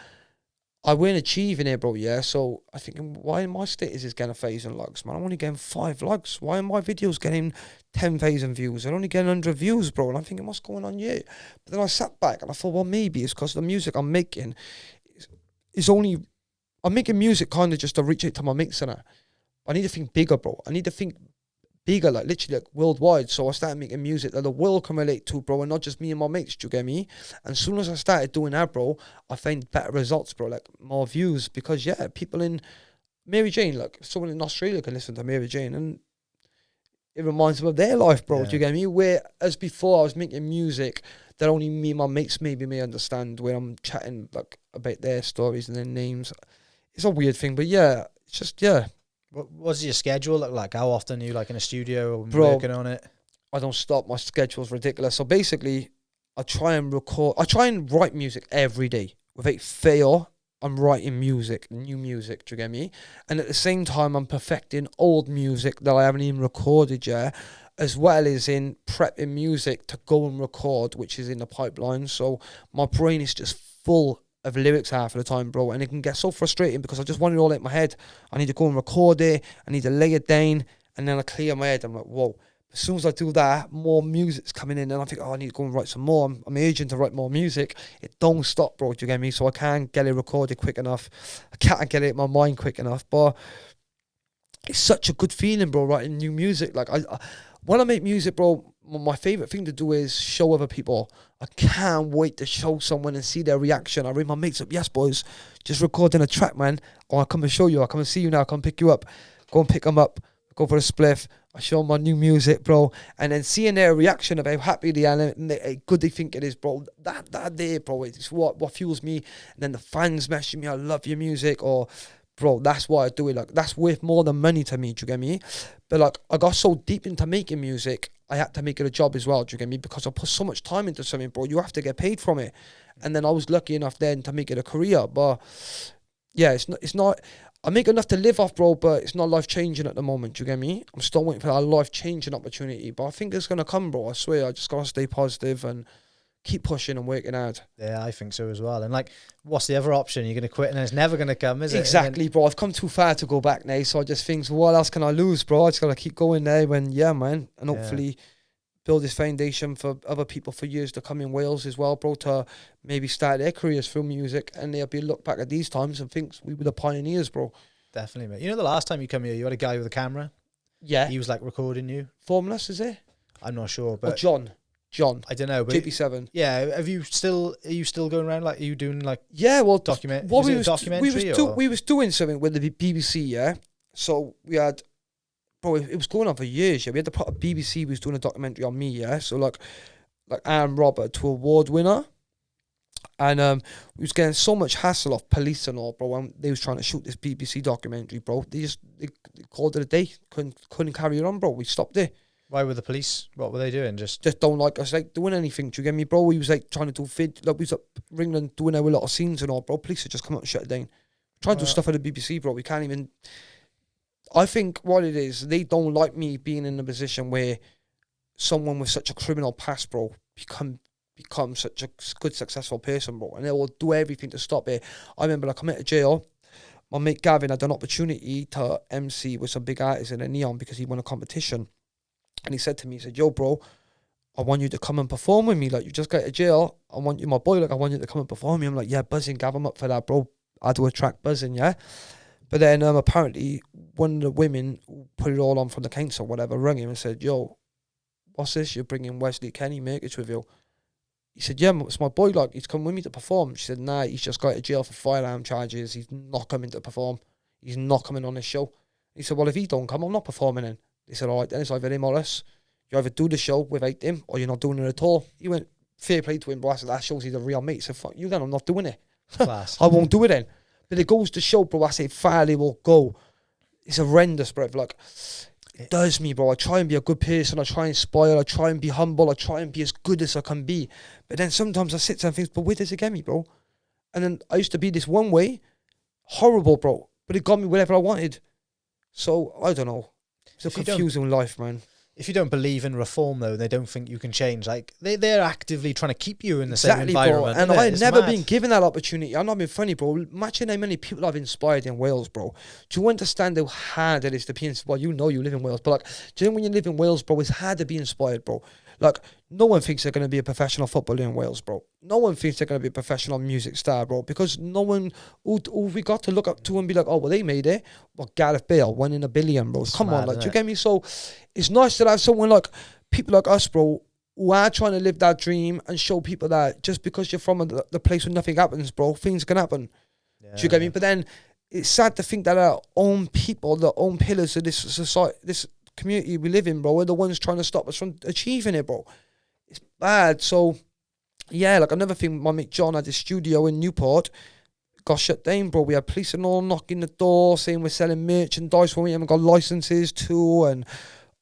I weren't achieving it, bro. Yeah, so I think, why my status is getting 1,000 likes, man? I'm only getting 5 likes. Why are my videos getting 10,000 views? They're only getting 100 views, bro. And I'm thinking, what's going on here? But then I sat back and I thought, well, maybe it's because the music I'm making is only, I'm making music kind of just to reach out to my mates and that. I need to think bigger, bro. I need to think bigger, like literally like worldwide. So I started making music that the world can relate to, bro, and not just me and my mates. Do you get me? And as soon as I started doing that, bro, I found better results, bro, like more views, because yeah, people in Mary Jane, like someone in Australia can listen to Mary Jane, and it reminds them of their life, bro. Yeah. Do you get me? Whereas before I was making music that only me and my mates maybe may understand, where I'm chatting like about their stories and their names. It's a weird thing, but yeah, it's just, yeah. What was your schedule look like? How often are you like in a studio and Bro, working on it? I don't stop. My schedule's ridiculous. So basically, I try and write music every day. Without fail, I'm writing music, new music, do you get me? And at the same time, I'm perfecting old music that I haven't even recorded yet, as well as in prepping music to go and record, which is in the pipeline. So my brain is just full of lyrics half of the time, bro, and it can get so frustrating because I just want it all in my head. I need to go and record it, I need to lay it down, and then I clear my head. I'm like, whoa. As soon as I do that, more music's coming in, and I think, I need to go and write some more. I'm urging to write more music. It don't stop, bro, do you get me? So I can't get it recorded quick enough. I can't get it in my mind quick enough, but it's such a good feeling, bro, writing new music. Like, I when I make music, bro, my favourite thing to do is show other people. I can't wait to show someone and see their reaction. I ring my mates up, yes, boys, just recording a track, man. Or I come and show you, I come and see you now, I come pick you up. Go and pick them up, go for a spliff. I show them my new music, bro, and then seeing their reaction of how happy they are and how good they think it is, bro. That day, bro, it's what fuels me. And then the fans messaging me, I love your music, or bro, that's why I do it. Like, that's worth more than money to me, do you get me? But like, I got so deep into making music, I had to make it a job as well, do you get me? Because I put so much time into something, bro. You have to get paid from it. And then I was lucky enough then to make it a career. But yeah, it's not. I make enough to live off, bro, but it's not life-changing at the moment, do you get me? I'm still waiting for that life-changing opportunity, but I think it's going to come, bro, I swear. I just got to stay positive and keep pushing and working hard. Yeah, I think so as well. And like, what's the other option? You're going to quit and it's never going to come, is it? Exactly, bro. I've come too far to go back now, so I just think, what else can I lose, bro? I just got to keep going there, and yeah, man, and hopefully build this foundation for other people for years to come in Wales as well, bro, to maybe start their careers through music, and they'll be look back at these times and think we were the pioneers, bro. Definitely, mate. You know, the last time you come here, you had a guy with a camera. Yeah. He was like recording you. Formless, is it? I'm not sure, but John. I don't know, but JP7. Yeah, are you still going around, like, are you doing like documentary? We was doing something with the BBC, yeah. So we had, bro, it was going on for years. Yeah, we had the BBC was doing a documentary on me, yeah. So like Anne Robert, to award winner, and we was getting so much hassle off police and all, bro. And they was trying to shoot this BBC documentary, bro. They called it a day. Couldn't carry it on, bro. We stopped it. Why were the police? What were they doing? Just don't like us like doing anything. Do you get me, bro? We was like trying to do like we was up ringing and doing our little scenes and all, bro. Police had just come out and shut it down. Trying to do stuff at the BBC, bro. We can't even. I think what it is, they don't like me being in a position where someone with such a criminal past, bro, become such a good, successful person, bro, and they will do everything to stop it. I remember, like, I met at jail. My mate Gavin had an opportunity to MC with some big artists in a Neon because he won a competition. And he said to me, he said, yo, bro, I want you to come and perform with me. Like, you just got to jail. I want you, my boy, like, I want you to come and perform with me. I'm like, yeah, buzzing, Gav, I'm up for that, bro. I do a track buzzing, yeah. But then apparently one of the women who put it all on from the council, whatever, rang him and said, yo, what's this? You're bringing Wesley Kenny Murkage with you. He said, yeah, it's my boy, like, he's come with me to perform. She said, nah, he's just got to jail for firearm charges. He's not coming to perform. He's not coming on this show. He said, well, if he don't come, I'm not performing then. They said, all right, then it's either him or us. You either do the show without him or you're not doing it at all. He went, fair play to him, bro. I said, that shows he's a real mate. He said, fuck you then, I'm not doing it. Class. I won't do it then. But it goes to show, bro, I say, far they will go. It's horrendous, bro. Like, it does me, bro. I try and be a good person. I try and inspire. I try and be humble. I try and be as good as I can be. But then sometimes I sit there and think, but where does it get me, bro? And then I used to be this one way. Horrible, bro. But it got me whatever I wanted. So, I don't know. It's a confusing life, man. If you don't believe in reform, though, they don't think you can change. Like, they're actively trying to keep you in the same environment. Bro. And I've never been given that opportunity. I'm not being funny, bro. Imagine how many people I've inspired in Wales, bro. Do you understand how hard it is to be inspired? Well, you know you live in Wales, but like, do you know when you live in Wales, bro, it's hard to be inspired, bro. Like, no one thinks they're going to be a professional footballer in Wales, bro. No one thinks they're going to be a professional music star, bro, because no one who we got to look up to and be like, oh, well, they made it. Well, Gareth Bale, 1 in a billion, bro. Come on, like, do you get me? So it's nice to have someone like, people like us, bro, who are trying to live that dream and show people that just because you're from the place where nothing happens, bro, things can happen. Do you get me? But then it's sad to think that our own people, the own pillars of this society, this community we live in, bro, are the ones trying to stop us from achieving it, bro. It's bad. So, yeah, like another thing, my mate John had his studio in Newport, got shut down, bro. We had police and all knocking the door saying we're selling merchandise when we haven't got licenses to, and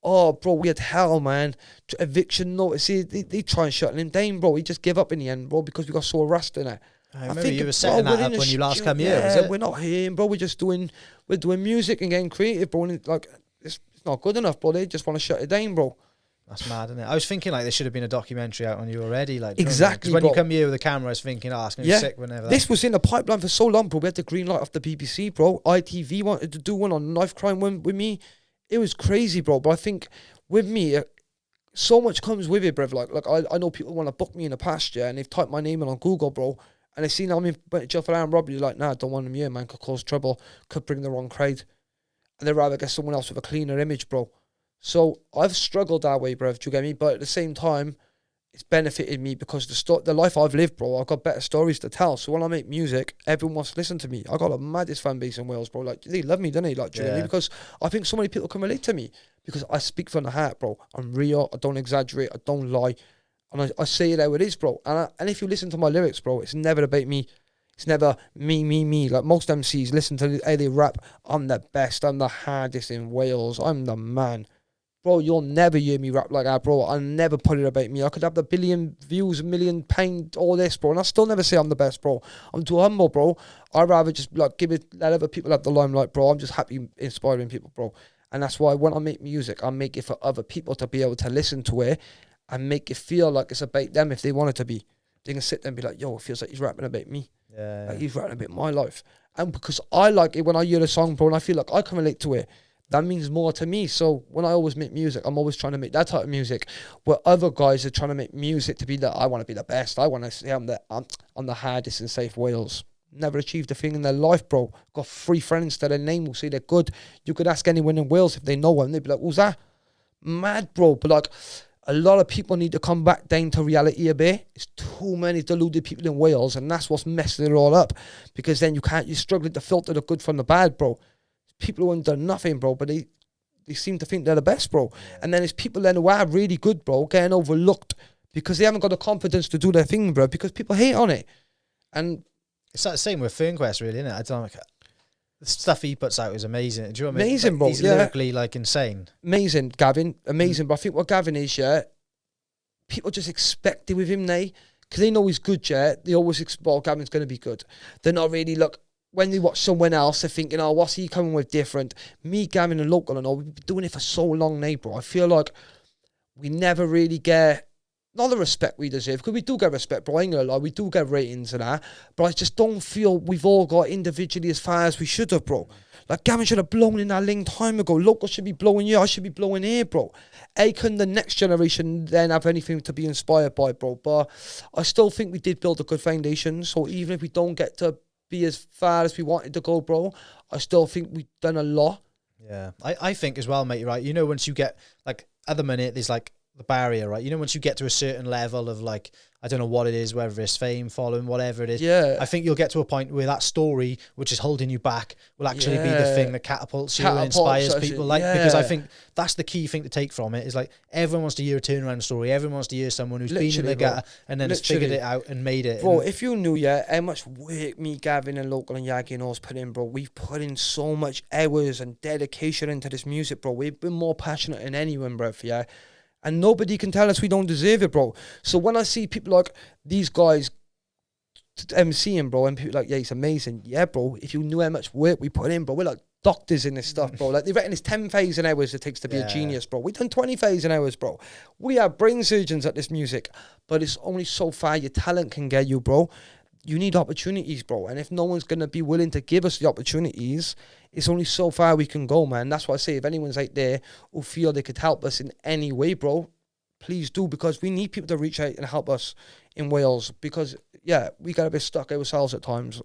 oh, bro, we had hell, man. Eviction notices. They try and shut him down, bro. He just gave up in the end, bro, because we got so harassed in it. I remember you were setting that up when you last come here, was it? We're not here, bro. We're doing music and getting creative, bro. And it's not good enough, bro. They just want to shut it down, bro. That's mad, isn't it? I was thinking like there should have been a documentary out on you already, like exactly. Because when you come here with a camera, I was thinking, oh, it's gonna be sick whenever. This was in the pipeline for so long, bro. We had the green light off the BBC, bro. ITV wanted to do one on knife crime with me. It was crazy, bro. But I think with me, so much comes with it, bro. Like I know people want to book me in the past, yeah, and they've typed my name in on Google, bro, and they seen I'm in jail for armed robbery. Like, nah, don't want them here, man. Could cause trouble. Could bring the wrong crowd. And they'd rather get someone else with a cleaner image, bro. So I've struggled that way, bro. Do you get me? But at the same time, it's benefited me because the life I've lived, bro, I've got better stories to tell. So when I make music, everyone wants to listen to me. I got the maddest fan base in Wales, bro. Like, they love me, don't they? Like, do you get me? Because I think so many people can relate to me because I speak from the heart, bro. I'm real. I don't exaggerate. I don't lie. And I say it how it is, bro. And if you listen to my lyrics, bro, it's never about me. It's never me. Like most MCs, listen to how they rap. I'm the best. I'm the hardest in Wales. I'm the man. Bro, you'll never hear me rap like that, bro. I'll never put it about me. I could have the billion views, £1 million, all this, bro. And I still never say I'm the best, bro. I'm too humble, bro. I'd rather just like let other people have the limelight, bro. I'm just happy inspiring people, bro. And that's why when I make music, I make it for other people to be able to listen to it and make it feel like it's about them if they want it to be. They can sit there and be like, yo, it feels like he's rapping about me. Yeah. Like he's rapping about my life. And because I like it when I hear a song, bro, and I feel like I can relate to it, that means more to me. So when I always make music, I'm always trying to make that type of music where other guys are trying to make music to be that I want to be the best. I want to say I'm the hardest in Safe Wales. Never achieved a thing in their life, bro. Got 3 friends that their name will say they're good. You could ask anyone in Wales if they know one. They'd be like, who's that? Mad, bro. But like, a lot of people need to come back down to reality a bit. It's too many deluded people in Wales, and that's what's messing it all up. Because then you're struggling to filter the good from the bad, bro. People who haven't done nothing, bro, but they seem to think they're the best, bro. And then there's people then who are really good, bro, getting overlooked because they haven't got the confidence to do their thing, bro, because people hate on it. And it's like the same with Fernquest, really, isn't it? I don't know, the stuff he puts out is amazing. Do you know what I mean? Amazing, like, bro. He's lyrically, like, insane. Amazing, Gavin. Amazing. But I think what Gavin is, yeah, people just expect it with him now because they know he's good, yeah. They always expect, well, Gavin's going to be good. They're not really, when they watch someone else, they're thinking, oh, what's he coming with different? Me, Gavin, and Local and all, we've been doing it for so long now, bro. I feel like we never really get, not the respect we deserve, because we do get respect, bro. I ain't gonna lie, we do get ratings and that, but I just don't feel we've all got individually as far as we should have, bro. Like, Gavin should have blown in that long time ago. Local should be blowing here. I should be blowing here, bro. How can the next generation then have anything to be inspired by, bro? But I still think we did build a good foundation, so even if we don't get to be as far as we wanted to go, bro, I still think we've done a lot. Yeah, I think as well, mate, you're right. You know, once you get, like, at the minute, there's, like, the barrier, right? You know, once you get to a certain level of, like, I don't know what it is, whether it's fame, following, whatever it is. Yeah. I think you'll get to a point where that story, which is holding you back, will actually be the thing that catapults you and inspires people. Like, because I think that's the key thing to take from it is, like, everyone wants to hear a turnaround story. Everyone wants to hear someone who's been in the gutter and then has figured it out and made it. Bro, if you knew, yeah, how much work me, Gavin, and Local and Yagi and all's put in, bro. We've put in so much hours and dedication into this music, bro. We've been more passionate than anyone, bro, yeah. And nobody can tell us we don't deserve it, bro. So when I see people like these guys MCing, bro, and people like, yeah, it's amazing. Yeah, bro, if you knew how much work we put in, bro, we're like doctors in this stuff, bro. Like, they reckon it's 10,000 hours it takes to be a genius, bro. We've done 20,000 hours, bro. We are brain surgeons at this music, but it's only so far your talent can get you, bro. You need opportunities, bro. And if no one's going to be willing to give us the opportunities, it's only so far we can go, man. That's why I say, if anyone's out there who feel they could help us in any way, bro, please do, because we need people to reach out and help us in Wales, because we get a bit stuck ourselves at times,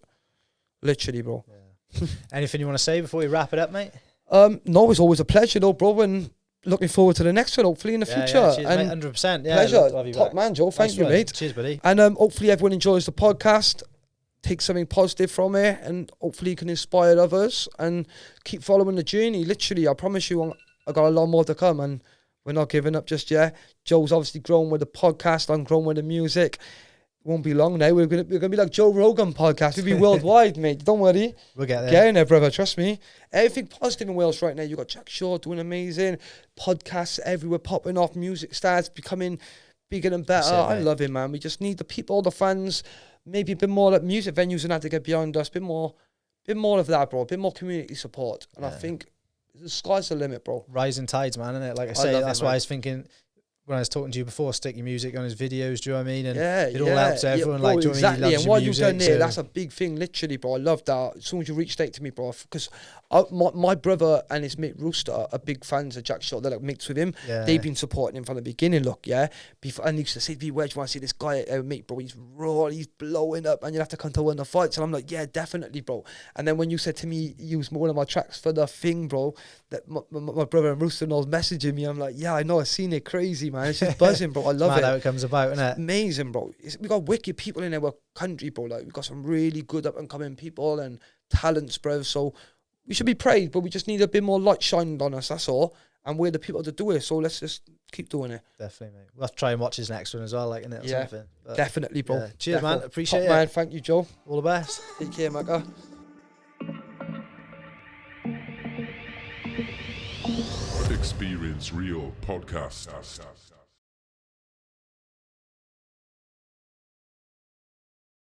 literally, bro. Anything you want to say before we wrap it up, mate? No, it's always a pleasure though, bro, and looking forward to the next one, hopefully in the future. Cheers, and mate, 100%. Yeah, pleasure, top man, Joe. Thank you, mate. Cheers, buddy. And hopefully everyone enjoys the podcast, take something positive from it, and hopefully you can inspire others and keep following the journey. Literally, I promise you, I got a lot more to come, and we're not giving up just yet. Joe's obviously grown with the podcast. I'm grown with the music. Won't be long now. We're gonna be like Joe Rogan podcast. We'll be worldwide, mate. Don't worry. We'll get there. Getting there, brother. Trust me. Everything positive in Wales right now. You got Jack Shaw doing amazing. Podcasts everywhere popping off. Music stars becoming bigger and better. I love it, man. We just need the people, the fans. Maybe a bit more like music venues and that to get behind us. Bit more of that, bro. A bit more community support. And I think the sky's the limit, bro. Rising tides, man, isn't it? Like I say, that's why I was thinking when I was talking to you before, stick your music on his videos, do you know what I mean? And it all helps everyone. Bro, like, do you know what I mean? He loves and your what music, you've done there, that's a big thing, literally, bro. I love that. As soon as you reached out to me, bro, because my brother and his mate Rooster are big fans of Jack Shaw. They're like mates with him. Yeah. They've been supporting him from the beginning, look, Before, and he used to say to me, where do you want to see this guy, mate, bro? He's raw, he's blowing up, and you have to come to one of the fights. And I'm like, yeah, definitely, bro. And then when you said to me, use one of my tracks for the thing, bro, that my brother and Rooster knows messaging me, I'm like, yeah, I know, I've seen it, crazy, man. It's just buzzing, bro. I love it. How it comes about, isn't it? Amazing, bro. We got wicked people in our country, bro. Like, we got some really good up and coming people and talents, bro. So we should be praised, but we just need a bit more light shined on us. That's all. And we're the people to do it. So let's just keep doing it. Definitely, mate. We'll have to try and watch his next one as well, like, innit? Or something. But definitely, bro. Cheers, man. Appreciate it. Man, thank you, Joe. All the best. Take care, Maka. Experience Real Podcast.